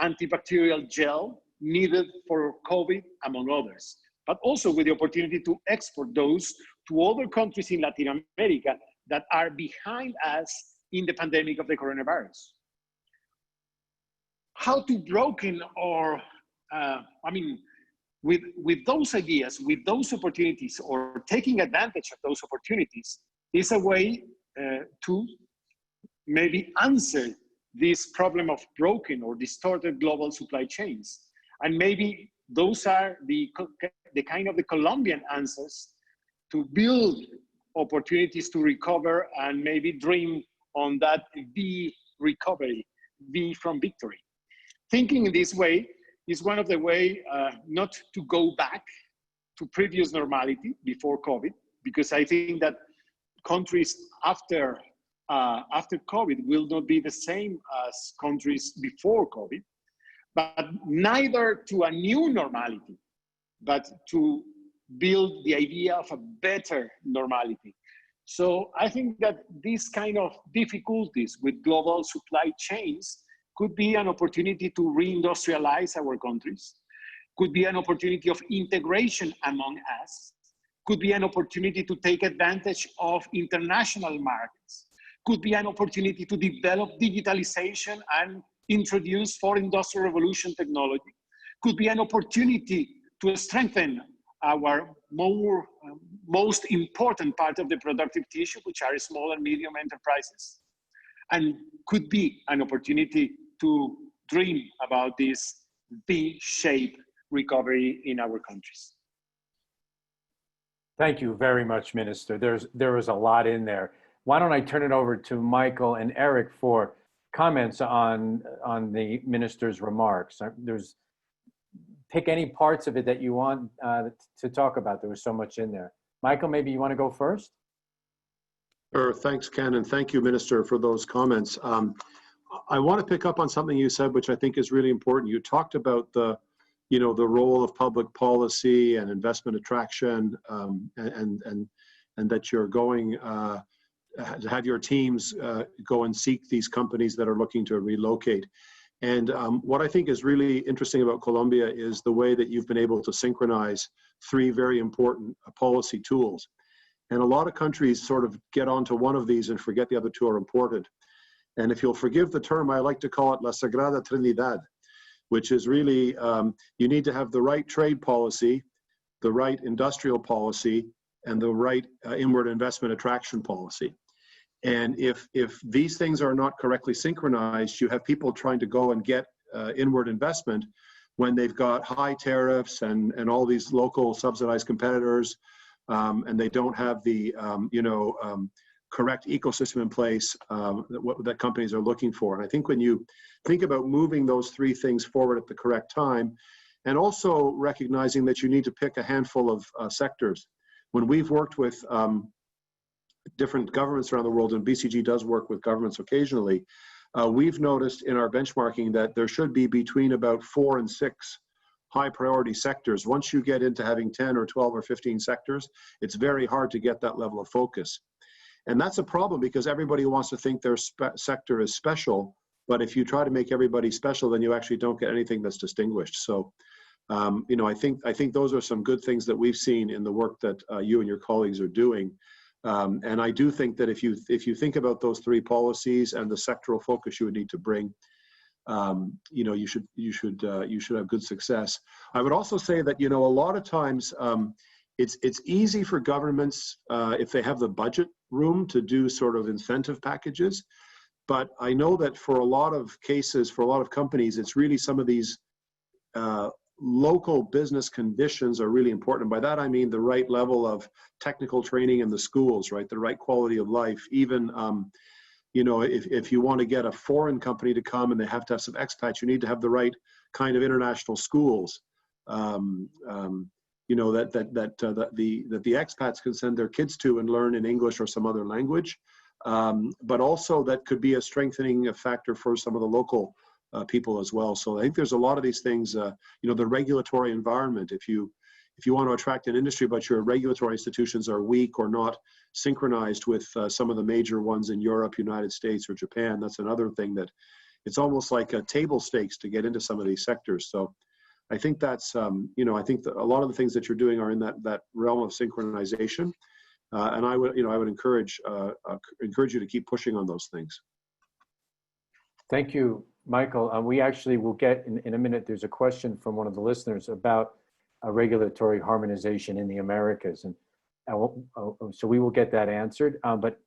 antibacterial gel needed for COVID, among others, but also with the opportunity to export those to other countries in Latin America that are behind us in the pandemic of the coronavirus. How to broken or, with those ideas, with those opportunities, or taking advantage of those opportunities is a way to maybe answer this problem of broken or distorted global supply chains. And maybe those are the kind of the Colombian answers to build opportunities to recover and maybe dream on that V recovery, V from victory. Thinking in this way is one of the ways not to go back to previous normality before COVID, because I think that countries after COVID will not be the same as countries before COVID, but neither to a new normality, but to build the idea of a better normality. So I think that these kind of difficulties with global supply chains could be an opportunity to reindustrialize our countries, could be an opportunity of integration among us, could be an opportunity to take advantage of international markets, could be an opportunity to develop digitalization and introduce 4th industrial revolution technology, could be an opportunity to strengthen our most important part of the productive tissue, which are small and medium enterprises, and could be an opportunity to dream about this V-shaped recovery in our countries.
Thank you very much, Minister. There is a lot in there. Why don't I turn it over to Michael and Eric for comments on the Minister's remarks. Pick any parts of it that you want to talk about. There was so much in there. Michael, maybe you want to go first?
Sure. Thanks, Ken, and thank you, Minister, for those comments. I want to pick up on something you said, which I think is really important. You talked about the role of public policy and investment attraction, and that you're going to have your teams go and seek these companies that are looking to relocate. And what I think is really interesting about Colombia is the way that you've been able to synchronize 3 very important policy tools. And a lot of countries sort of get onto one of these and forget the other 2 are important. And if you'll forgive the term, I like to call it La Sagrada Trinidad, which is really, you need to have the right trade policy, the right industrial policy, and the right inward investment attraction policy. And if these things are not correctly synchronized, you have people trying to go and get inward investment when they've got high tariffs and all these local subsidized competitors, and they don't have the correct ecosystem in place that companies are looking for. And I think when you think about moving those 3 things forward at the correct time, and also recognizing that you need to pick a handful of sectors. When we've worked with different governments around the world, and BCG does work with governments occasionally, we've noticed in our benchmarking that there should be between about 4 and 6 high priority sectors. Once you get into having 10 or 12 or 15 sectors, it's very hard to get that level of focus. And that's a problem because everybody wants to think their sector is special, but if you try to make everybody special, then you actually don't get anything that's distinguished. So, I think those are some good things that we've seen in the work that you and your colleagues are doing. And I do think that if you think about those 3 policies and the sectoral focus you would need to bring, you should have good success. I would also say that a lot of times it's easy for governments if they have the budget room to do sort of incentive packages, but I know that for a lot of cases, for a lot of companies, it's really some of these local business conditions are really important. And by that, I mean the right level of technical training in the schools, right? The right quality of life. Even, if you want to get a foreign company to come and they have to have some expats, you need to have the right kind of international schools. you know, that the expats can send their kids to and learn in English or some other language. But also that could be a strengthening factor for some of the local people as well. So I think there's a lot of these things, you know, the regulatory environment, if you want to attract an industry, but your regulatory institutions are weak or not synchronized with some of the major ones in Europe, United States, or Japan, that's another thing that it's almost like table stakes to get into some of these sectors. So I think that's, you know, I think that a lot of the things that you're doing are in that realm of synchronization. And I would, you know, I would encourage you to keep pushing on those things.
Thank you, Michael. We actually will get in a minute, there's a question from one of the listeners about regulatory harmonization in the Americas. And so we will get that answered. But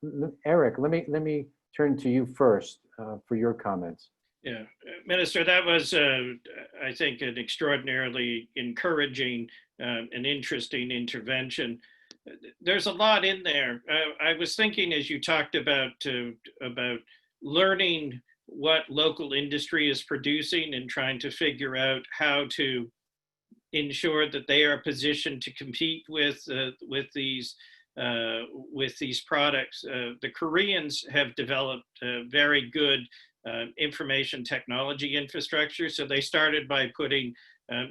Eric, let me turn to you first for your comments.
Yeah, Minister, that was, I think, an extraordinarily encouraging and interesting intervention. There's a lot in there. I was thinking as you talked about learning what local industry is producing and trying to figure out how to ensure that they are positioned to compete with these products. The Koreans have developed very good information technology infrastructure. So they started by putting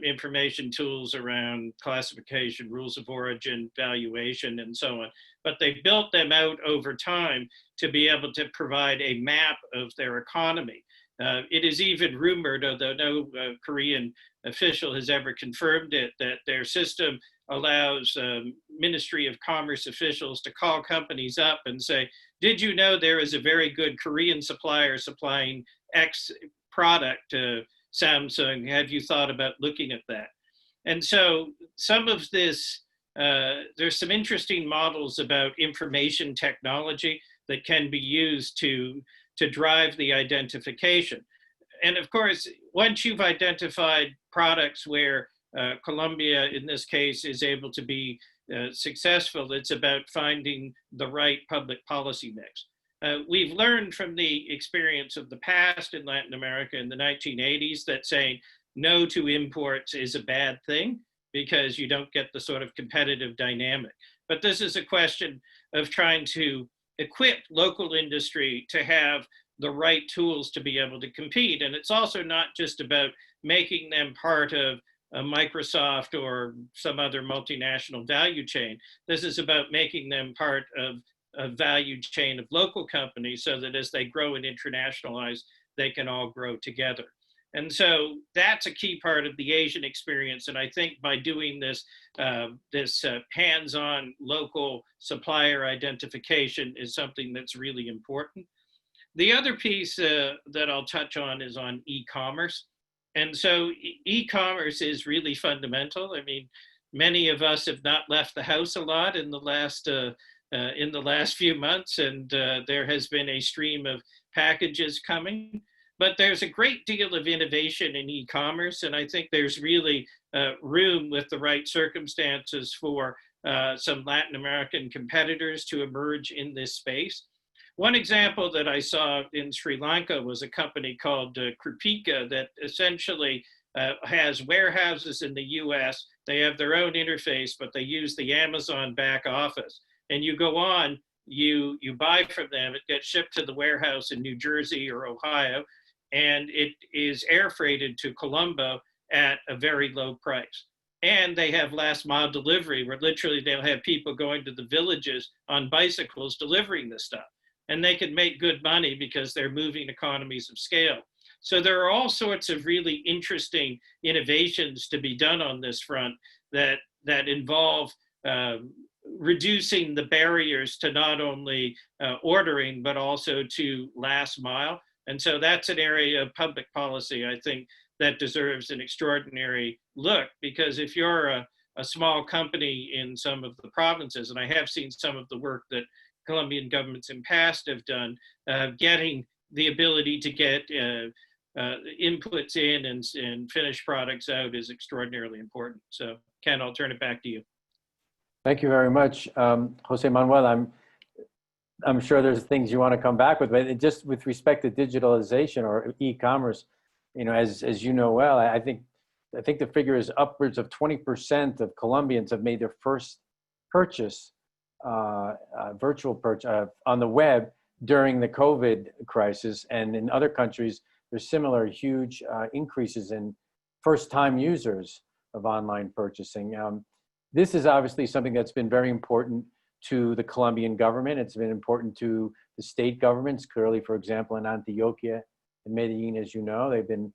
information tools around classification, rules of origin, valuation, and so on. But they built them out over time to be able to provide a map of their economy. It is even rumored, although no Korean official has ever confirmed it, that their system allows Ministry of Commerce officials to call companies up and say, did you know there is a very good Korean supplier supplying X product to Samsung? Have you thought about looking at that? And so some of this, there's some interesting models about information technology that can be used to drive the identification. And of course, once you've identified products where Colombia, in this case, is able to be successful, it's about finding the right public policy mix. We've learned from the experience of the past in Latin America in the 1980s that saying no to imports is a bad thing because you don't get the sort of competitive dynamic. But this is a question of trying to equip local industry to have the right tools to be able to compete. And it's also not just about making them part of a Microsoft or some other multinational value chain. This is about making them part of a value chain of local companies so that as they grow and internationalize, they can all grow together. And so that's a key part of the Asian experience. And I think by doing this, hands-on local supplier identification is something that's really important. The other piece that I'll touch on is on e-commerce. And so e-commerce is really fundamental. I mean, many of us have not left the house a lot in the last few months, and there has been a stream of packages coming. But there's a great deal of innovation in e-commerce, and I think there's really room with the right circumstances for some Latin American competitors to emerge in this space. One example that I saw in Sri Lanka was a company called Krupika that essentially has warehouses in the US. They have their own interface, but they use the Amazon back office. And you go on, you buy from them, it gets shipped to the warehouse in New Jersey or Ohio, and it is air freighted to Colombo at a very low price. And they have last mile delivery where literally they'll have people going to the villages on bicycles delivering this stuff. And they can make good money because they're moving economies of scale. So there are all sorts of really interesting innovations to be done on this front that involve reducing the barriers to not only ordering, but also to last mile. And so that's an area of public policy, I think, that deserves an extraordinary look, because if you're a small company in some of the provinces, and I have seen some of the work that Colombian governments in past have done, getting the ability to get inputs in and finished products out is extraordinarily important. So Ken, I'll turn it back to you.
Thank you very much. Jose Manuel, I'm sure there's things you want to come back with, but just with respect to digitalization or e-commerce, you know, as you know well, I think I think the figure is upwards of 20% of Colombians have made their first purchase, virtual purchase on the web during the COVID crisis. And in other countries, there's similar huge increases in first-time users of online purchasing. This is obviously something that's been very important to the Colombian government. It's been important to the state governments. Clearly, for example, in Antioquia and Medellin, as you know, they've been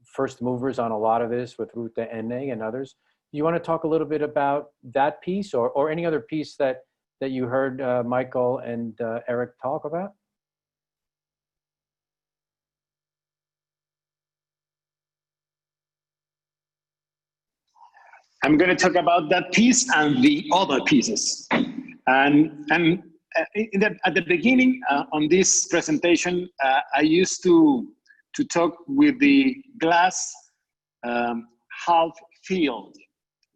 first movers on a lot of this with Ruta N and others. Do you want to talk a little bit about that piece or any other piece that you heard Michael and Eric talk about?
I'm going to talk about that piece and the other pieces. And at the beginning on this presentation, I used to talk with the glass half filled,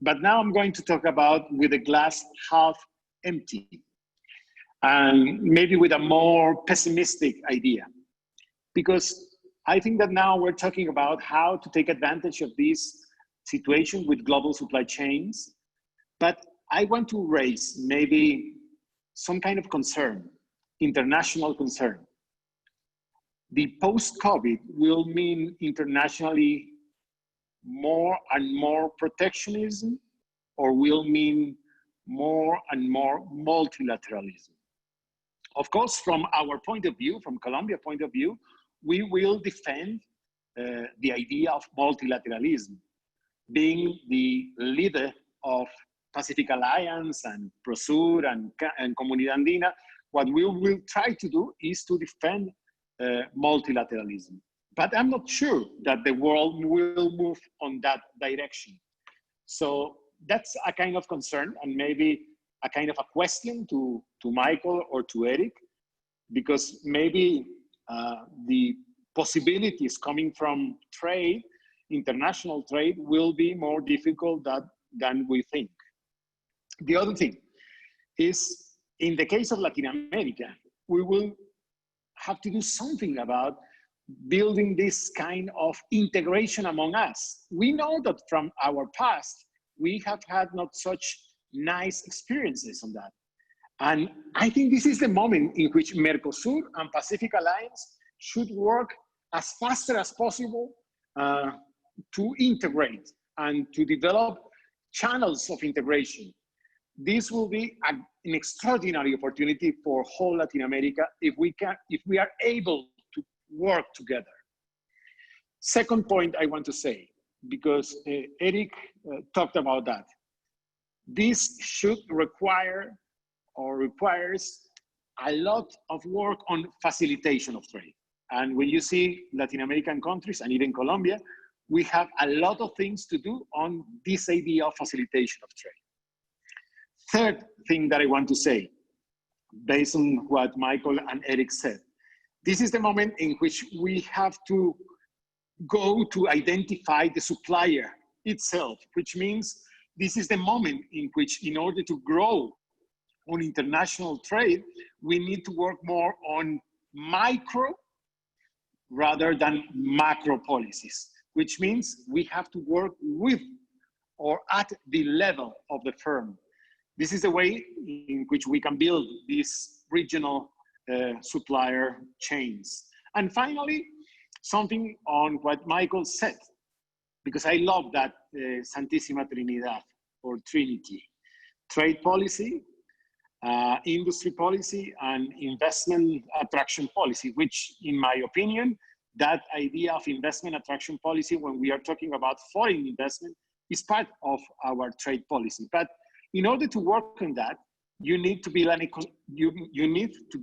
but now I'm going to talk about with the glass half empty, and maybe with a more pessimistic idea, because I think that now we're talking about how to take advantage of this situation with global supply chains, but I want to raise maybe some kind of concern, international concern. The post-COVID will mean internationally more and more protectionism, or will mean more and more multilateralism. Of course, from our point of view, from Colombia point of view, we will defend the idea of multilateralism, being the leader of Pacific Alliance and Prosur and Comunidad Andina. What we will try to do is to defend multilateralism. But I'm not sure that the world will move on that direction. So that's a kind of concern, and maybe a kind of a question to Michael or to Eric, because maybe the possibilities coming from trade, international trade, will be more difficult than we think. The other thing is, in the case of Latin America, we will have to do something about building this kind of integration among us. We know that from our past, we have had not such nice experiences on that. And I think this is the moment in which Mercosur and Pacific Alliance should work as faster as possible to integrate and to develop channels of integration. This will be an extraordinary opportunity for whole Latin America if we are able to work together. Second point I want to say, because Eric talked about that. This should require or requires a lot of work on facilitation of trade. And when you see Latin American countries and even Colombia, we have a lot of things to do on this idea of facilitation of trade. Third thing that I want to say, based on what Michael and Eric said, this is the moment in which we have to go to identify the supplier itself, which means this is the moment in which, in order to grow on international trade, we need to work more on micro rather than macro policies, which means we have to work with or at the level of the firm. This is the way in which we can build these regional supplier chains. And finally, something on what Michael said, because I love that Santísima Trinidad or Trinity: trade policy, industry policy, and investment attraction policy, which in my opinion, that idea of investment attraction policy when we are talking about foreign investment is part of our trade policy. But in order to work on that, you need to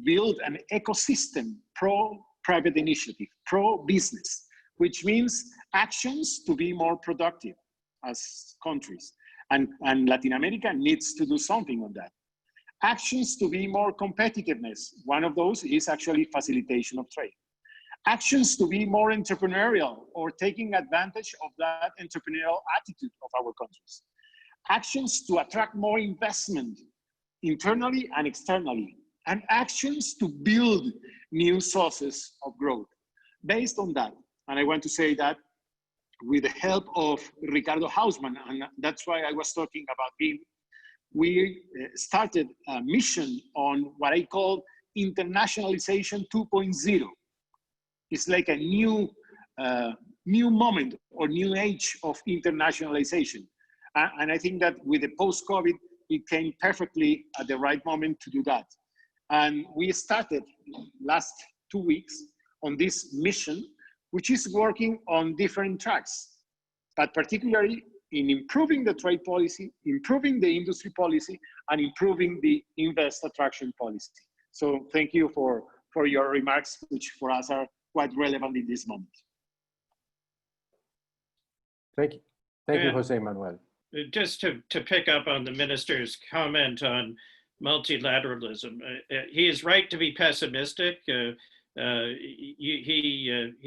build an ecosystem pro-private initiative, pro-business, which means actions to be more productive as countries. And Latin America needs to do something on that. Actions to be more competitiveness. One of those is actually facilitation of trade. Actions to be more entrepreneurial or taking advantage of that entrepreneurial attitude of our countries. Actions to attract more investment internally and externally. And actions to build new sources of growth. Based on that, and I want to say that with the help of Ricardo Hausmann, and that's why I was talking about him, we started a mission on what I call internationalization 2.0. It's like a new moment or new age of internationalization. And I think that with the post-COVID, it came perfectly at the right moment to do that. And we started last 2 weeks on this mission, which is working on different tracks, but particularly in improving the trade policy, improving the industry policy, and improving the invest attraction policy. So thank you for your remarks, which for us are quite relevant in this moment.
Thank you. Thank you,
Yeah.
Jose Manuel.
Just to pick up on the minister's comment on multilateralism, he is right to be pessimistic. He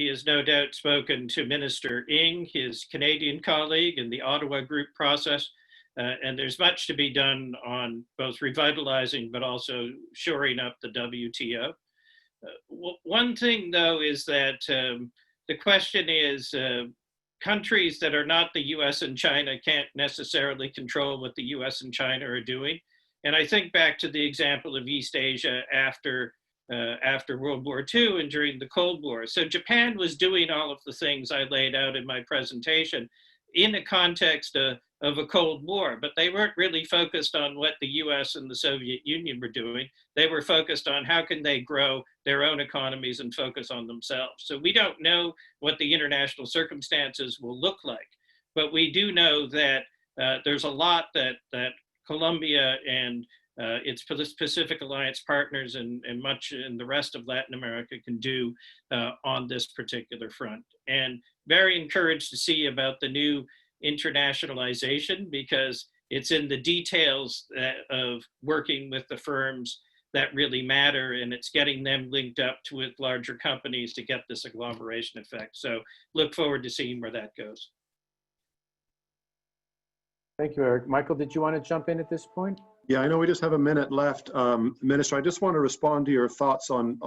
has no doubt spoken to Minister Ng, his Canadian colleague, in the Ottawa group process, and there's much to be done on both revitalizing but also shoring up the WTO. One thing, though, is that the question is, countries that are not the US and China can't necessarily control what the US and China are doing. And I think back to the example of East Asia after World War II and during the Cold War. So Japan was doing all of the things I laid out in my presentation in a context of a Cold War, but they weren't really focused on what the US and the Soviet Union were doing. They were focused on how can they grow their own economies and focus on themselves. So we don't know what the international circumstances will look like, but we do know that there's a lot that Colombia and its Pacific Alliance partners and much in the rest of Latin America can do on this particular front. And very encouraged to see about the new internationalization, because it's in the details of working with the firms that really matter, and it's getting them linked up with larger companies to get this agglomeration effect. So look forward to seeing where that goes.
Thank you, Eric. Michael, did you want to jump in at this point?
Yeah, I know we just have a minute left. Minister, I just want to respond to your thoughts on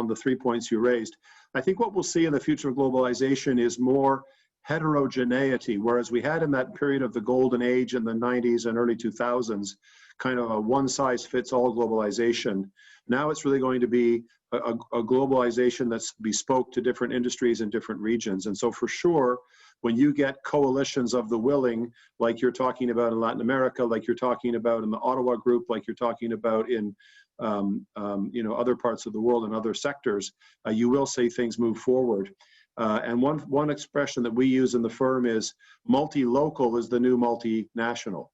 the 3 points you raised. I think what we'll see in the future of globalization is more heterogeneity, whereas we had in that period of the golden age in the 90s and early 2000s, kind of a one-size-fits-all globalization. Now it's really going to be a globalization that's bespoke to different industries and different regions. And so for sure, when you get coalitions of the willing, like you're talking about in Latin America, like you're talking about in the Ottawa group, like you're talking about in other parts of the world and other sectors, you will see things move forward. And one expression that we use in the firm is multi-local is the new multinational.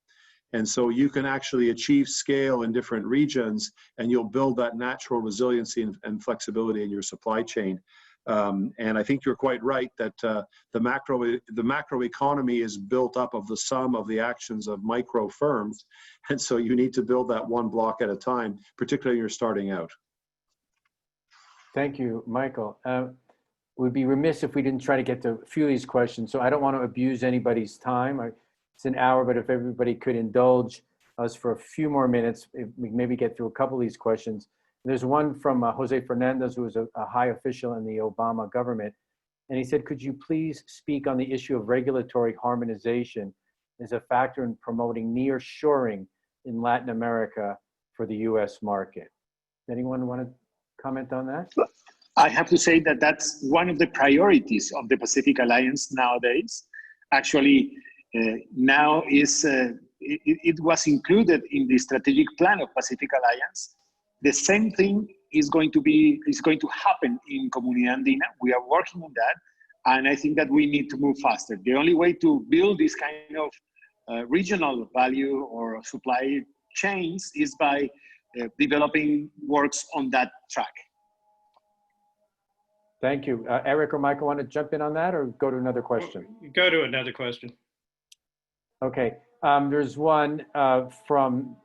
And so you can actually achieve scale in different regions, and you'll build that natural resiliency and flexibility in your supply chain. And I think you're quite right that the macro economy is built up of the sum of the actions of micro firms. And so you need to build that one block at a time, particularly when you're starting out.
Thank you, Michael. We'd be remiss if we didn't try to get to a few of these questions. So I don't want to abuse anybody's time. It's an hour, but if everybody could indulge us for a few more minutes, if we maybe get through a couple of these questions. There's one from Jose Fernandez, who is a high official in the Obama government. And he said, could you please speak on the issue of regulatory harmonization as a factor in promoting nearshoring in Latin America for the US market? Anyone want to comment on that?
I have to say that that's one of the priorities of the Pacific Alliance nowadays. Actually, now it was included in the strategic plan of Pacific Alliance. The same thing is going to happen in Comunidad Andina. We are working on that, and I think that we need to move faster. The only way to build this kind of regional value or supply chains is by developing works on that track.
Thank you. Eric or Michael want to jump in on that or go to another question?
Go to another question.
Okay. There's one from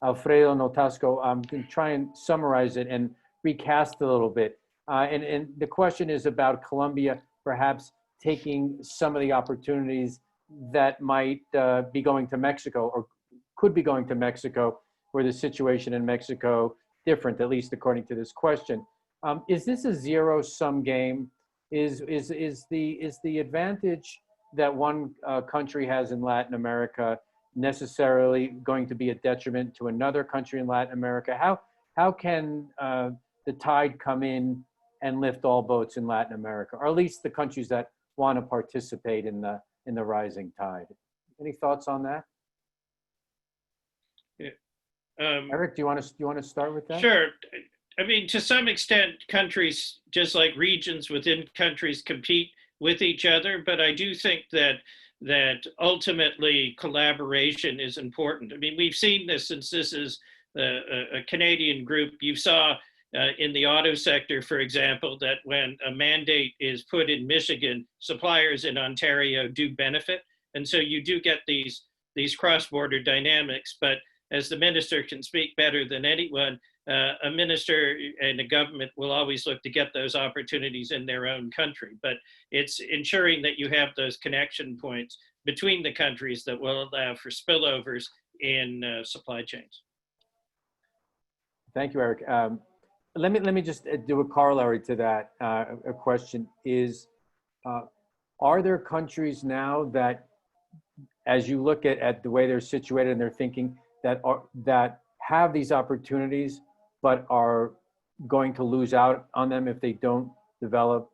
Alfredo Notasco. I'm going to try and summarize it and recast a little bit. And the question is about Colombia perhaps taking some of the opportunities that might be going to Mexico or could be going to Mexico, where the situation in Mexico different, at least according to this question. Is this a zero-sum game? is the advantage that one country has in Latin America necessarily going to be a detriment to another country in Latin America? How can the tide come in and lift all boats in Latin America, or at least the countries that want to participate in the rising tide? Any thoughts on that? Eric, do you want to start with that?
Sure. I mean, to some extent, countries, just like regions within countries, compete with each other. But I do think that ultimately collaboration is important. I mean, we've seen this since this is a Canadian group. You saw in the auto sector, for example, that when a mandate is put in Michigan, suppliers in Ontario do benefit. And so you do get these cross-border dynamics. But as the minister can speak better than anyone, a minister and a government will always look to get those opportunities in their own country. But it's ensuring that you have those connection points between the countries that will allow for spillovers in supply chains.
Thank you, Eric. Let me just do a corollary to that. A question is, are there countries now that, as you look at the way they're situated and they're thinking, that have these opportunities but are going to lose out on them if they don't develop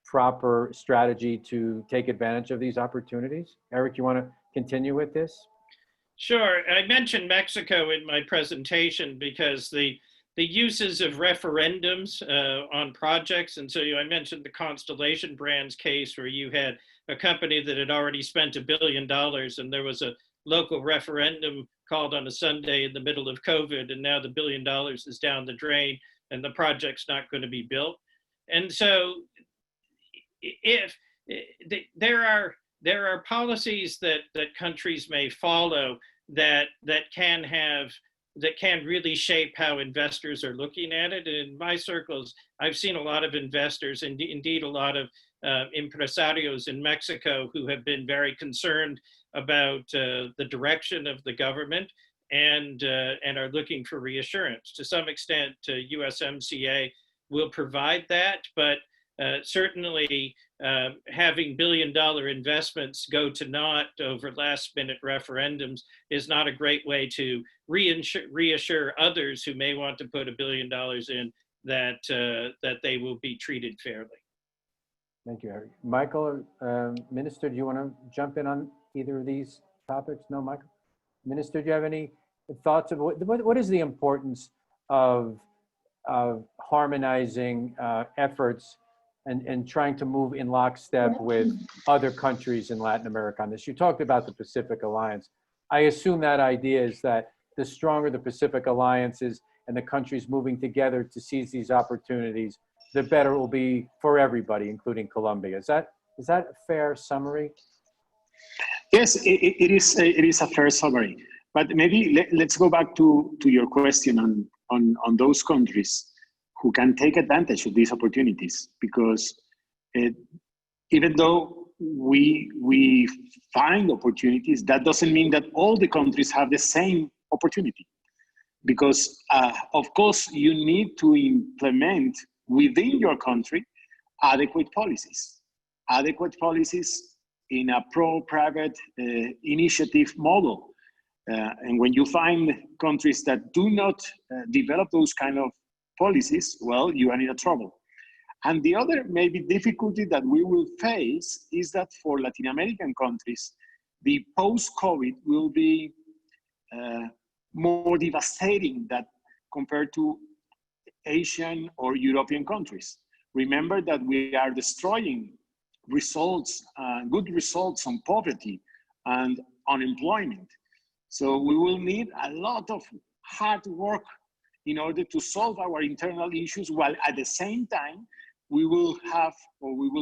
proper strategy to take advantage of these opportunities? Eric, you want to continue with this?
Sure. I mentioned Mexico in my presentation because the uses of referendums on projects, and so I mentioned the Constellation Brands case where you had a company that had already spent $1 billion and there was a local referendum called on a Sunday in the middle of COVID, and now the $1 billion is down the drain and the project's not going to be built. And so if there are policies that countries may follow that can really shape how investors are looking at it. And in my circles, I've seen a lot of investors, and indeed a lot of empresarios in Mexico who have been very concerned about the direction of the government and are looking for reassurance. To some extent, USMCA will provide that, but certainly having billion-dollar investments go to naught over last-minute referendums is not a great way to reassure others who may want to put $1 billion in that they will be treated fairly.
Thank you, Eric. Michael, Minister, do you want to jump in on either of these topics? No, Michael? Minister, do you have any thoughts of what is the importance of harmonizing efforts and trying to move in lockstep with other countries in Latin America on this? You talked about the Pacific Alliance. I assume that idea is that the stronger the Pacific Alliance is and the countries moving together to seize these opportunities, the better it will be for everybody, including Colombia. Is that a fair summary?
Yes, it is a fair summary. But maybe let's go back to your question on those countries who can take advantage of these opportunities, because even though we find opportunities, that doesn't mean that all the countries have the same opportunity. Because of course you need to implement within your country adequate policies in a pro-private initiative model. And when you find countries that do not develop those kind of policies, well, you are in trouble. And the other maybe difficulty that we will face is that for Latin American countries, the post-COVID will be more devastating than compared to Asian or European countries. Remember that we are destroying results, good results on poverty and unemployment. So we will need a lot of hard work in order to solve our internal issues, while at the same time, we will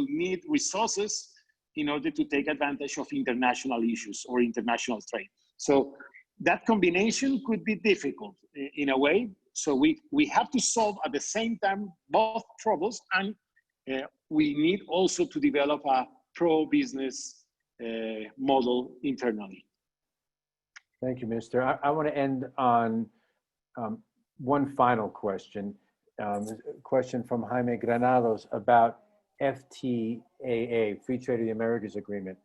need resources in order to take advantage of international issues or international trade. So that combination could be difficult in a way. So we have to solve at the same time both troubles, and we need also to develop a pro-business model internally.
Thank you, Minister. I want to end on one final question. A question from Jaime Granados about FTAA, Free Trade of the Americas Agreement.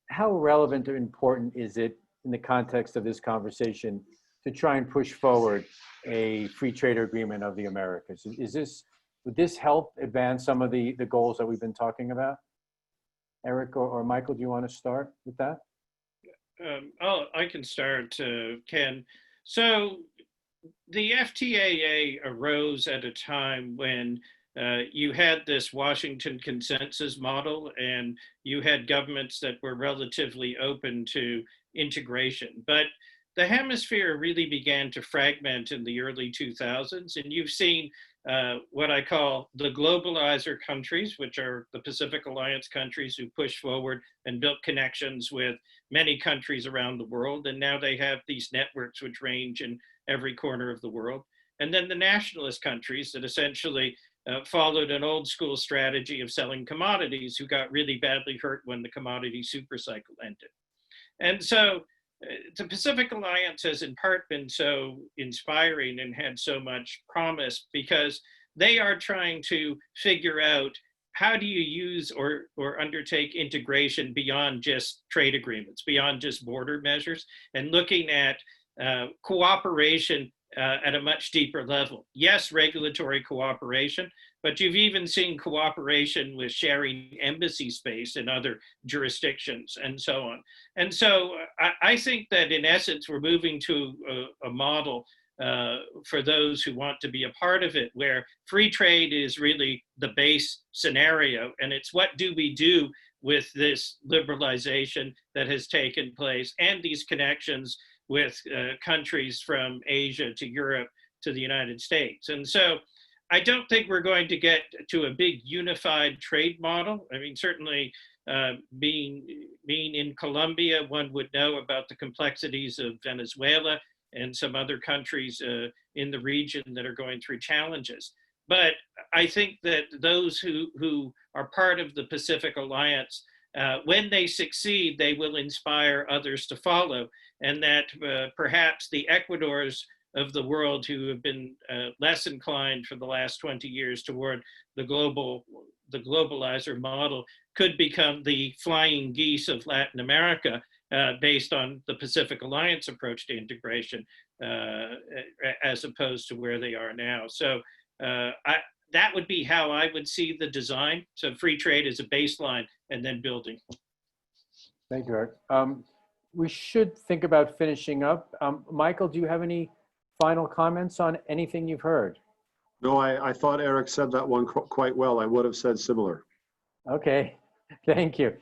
How relevant or important is it in the context of this conversation to try and push forward a free trade agreement of the Americas? Would this help advance some of the goals that we've been talking about? Eric or Michael, do you want to start with that?
I can start, Ken. So the FTAA arose at a time when you had this Washington consensus model, and you had governments that were relatively open to integration. But the hemisphere really began to fragment in the early 2000s, and you've seen what I call the globalizer countries, which are the Pacific Alliance countries who pushed forward and built connections with many countries around the world. And now they have these networks which range in every corner of the world. And then the nationalist countries that essentially followed an old school strategy of selling commodities, who got really badly hurt when the commodity supercycle ended. And so the Pacific Alliance has in part been so inspiring and had so much promise because they are trying to figure out how do you use or undertake integration beyond just trade agreements, beyond just border measures, and looking at cooperation at a much deeper level. Yes, regulatory cooperation, but you've even seen cooperation with sharing embassy space in other jurisdictions and so on. And so I think that in essence, we're moving to a model for those who want to be a part of it, where free trade is really the base scenario. And it's what do we do with this liberalization that has taken place and these connections with countries from Asia to Europe to the United States. And so I don't think we're going to get to a big unified trade model. I mean, certainly being in Colombia, one would know about the complexities of Venezuela and some other countries in the region that are going through challenges. But I think that those who are part of the Pacific Alliance, when they succeed, they will inspire others to follow, and that perhaps the Ecuadors of the world who have been less inclined for the last 20 years toward the globalizer model could become the flying geese of Latin America based on the Pacific Alliance approach to integration as opposed to where they are now. So that would be how I would see the design. So free trade is a baseline and then building.
Thank you, Eric. We should think about finishing up. Michael, do you have any final comments on anything you've heard?
No, I thought Eric said that one quite well. I would have said similar.
Okay, thank you.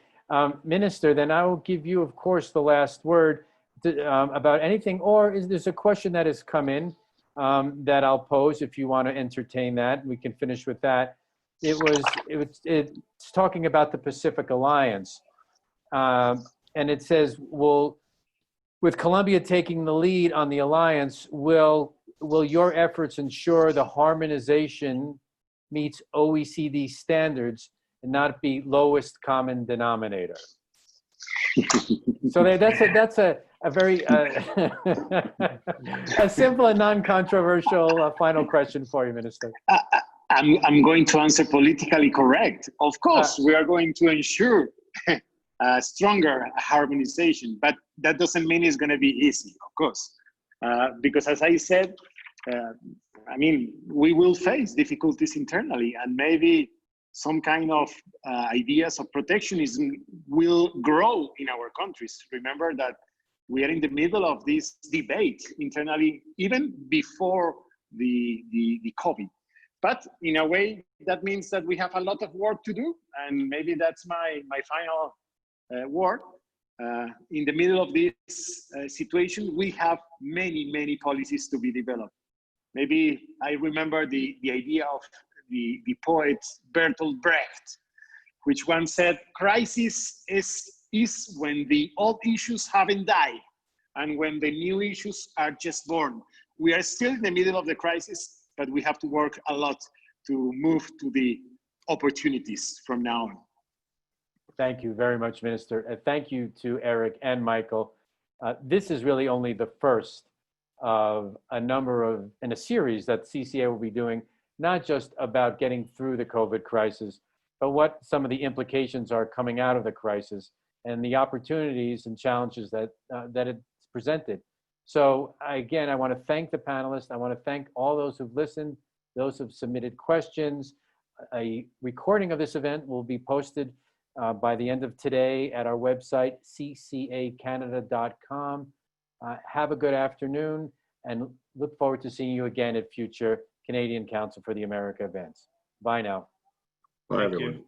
Minister, then I will give you, of course, the last word about anything, or is there's a question that has come in that I'll pose if you want to entertain that. We can finish with that. It's talking about the Pacific Alliance. And it says, with Colombia taking the lead on the alliance, will your efforts ensure the harmonization meets OECD standards and not be lowest common denominator? So that's a very a simple and non-controversial final question for you, Minister.
I'm going to answer politically correct. Of course, we are going to ensure stronger harmonization, but that doesn't mean it's going to be easy, of course, because as I said, I mean, we will face difficulties internally, and maybe some kind of ideas of protectionism will grow in our countries. Remember that we are in the middle of this debate internally, even before the COVID. But in a way, that means that we have a lot of work to do, and maybe that's my final word. In the middle of this situation, we have many policies to be developed. Maybe I remember the idea of the poet Bertolt Brecht, which once said, crisis is when the old issues haven't died and when the new issues are just born. We are still in the middle of the crisis, but we have to work a lot to move to the opportunities from now on.
Thank you very much, Minister. And thank you to Eric and Michael. This is really only the first of a number in a series that CCA will be doing, not just about getting through the COVID crisis, but what some of the implications are coming out of the crisis and the opportunities and challenges that it's presented. So again, I want to thank the panelists. I want to thank all those who've listened, those who've submitted questions. A recording of this event will be posted by the end of today at our website, ccacanada.com. Have a good afternoon and look forward to seeing you again at future Canadian Council for the America events. Bye now.
Bye,
Thank
everyone.
you.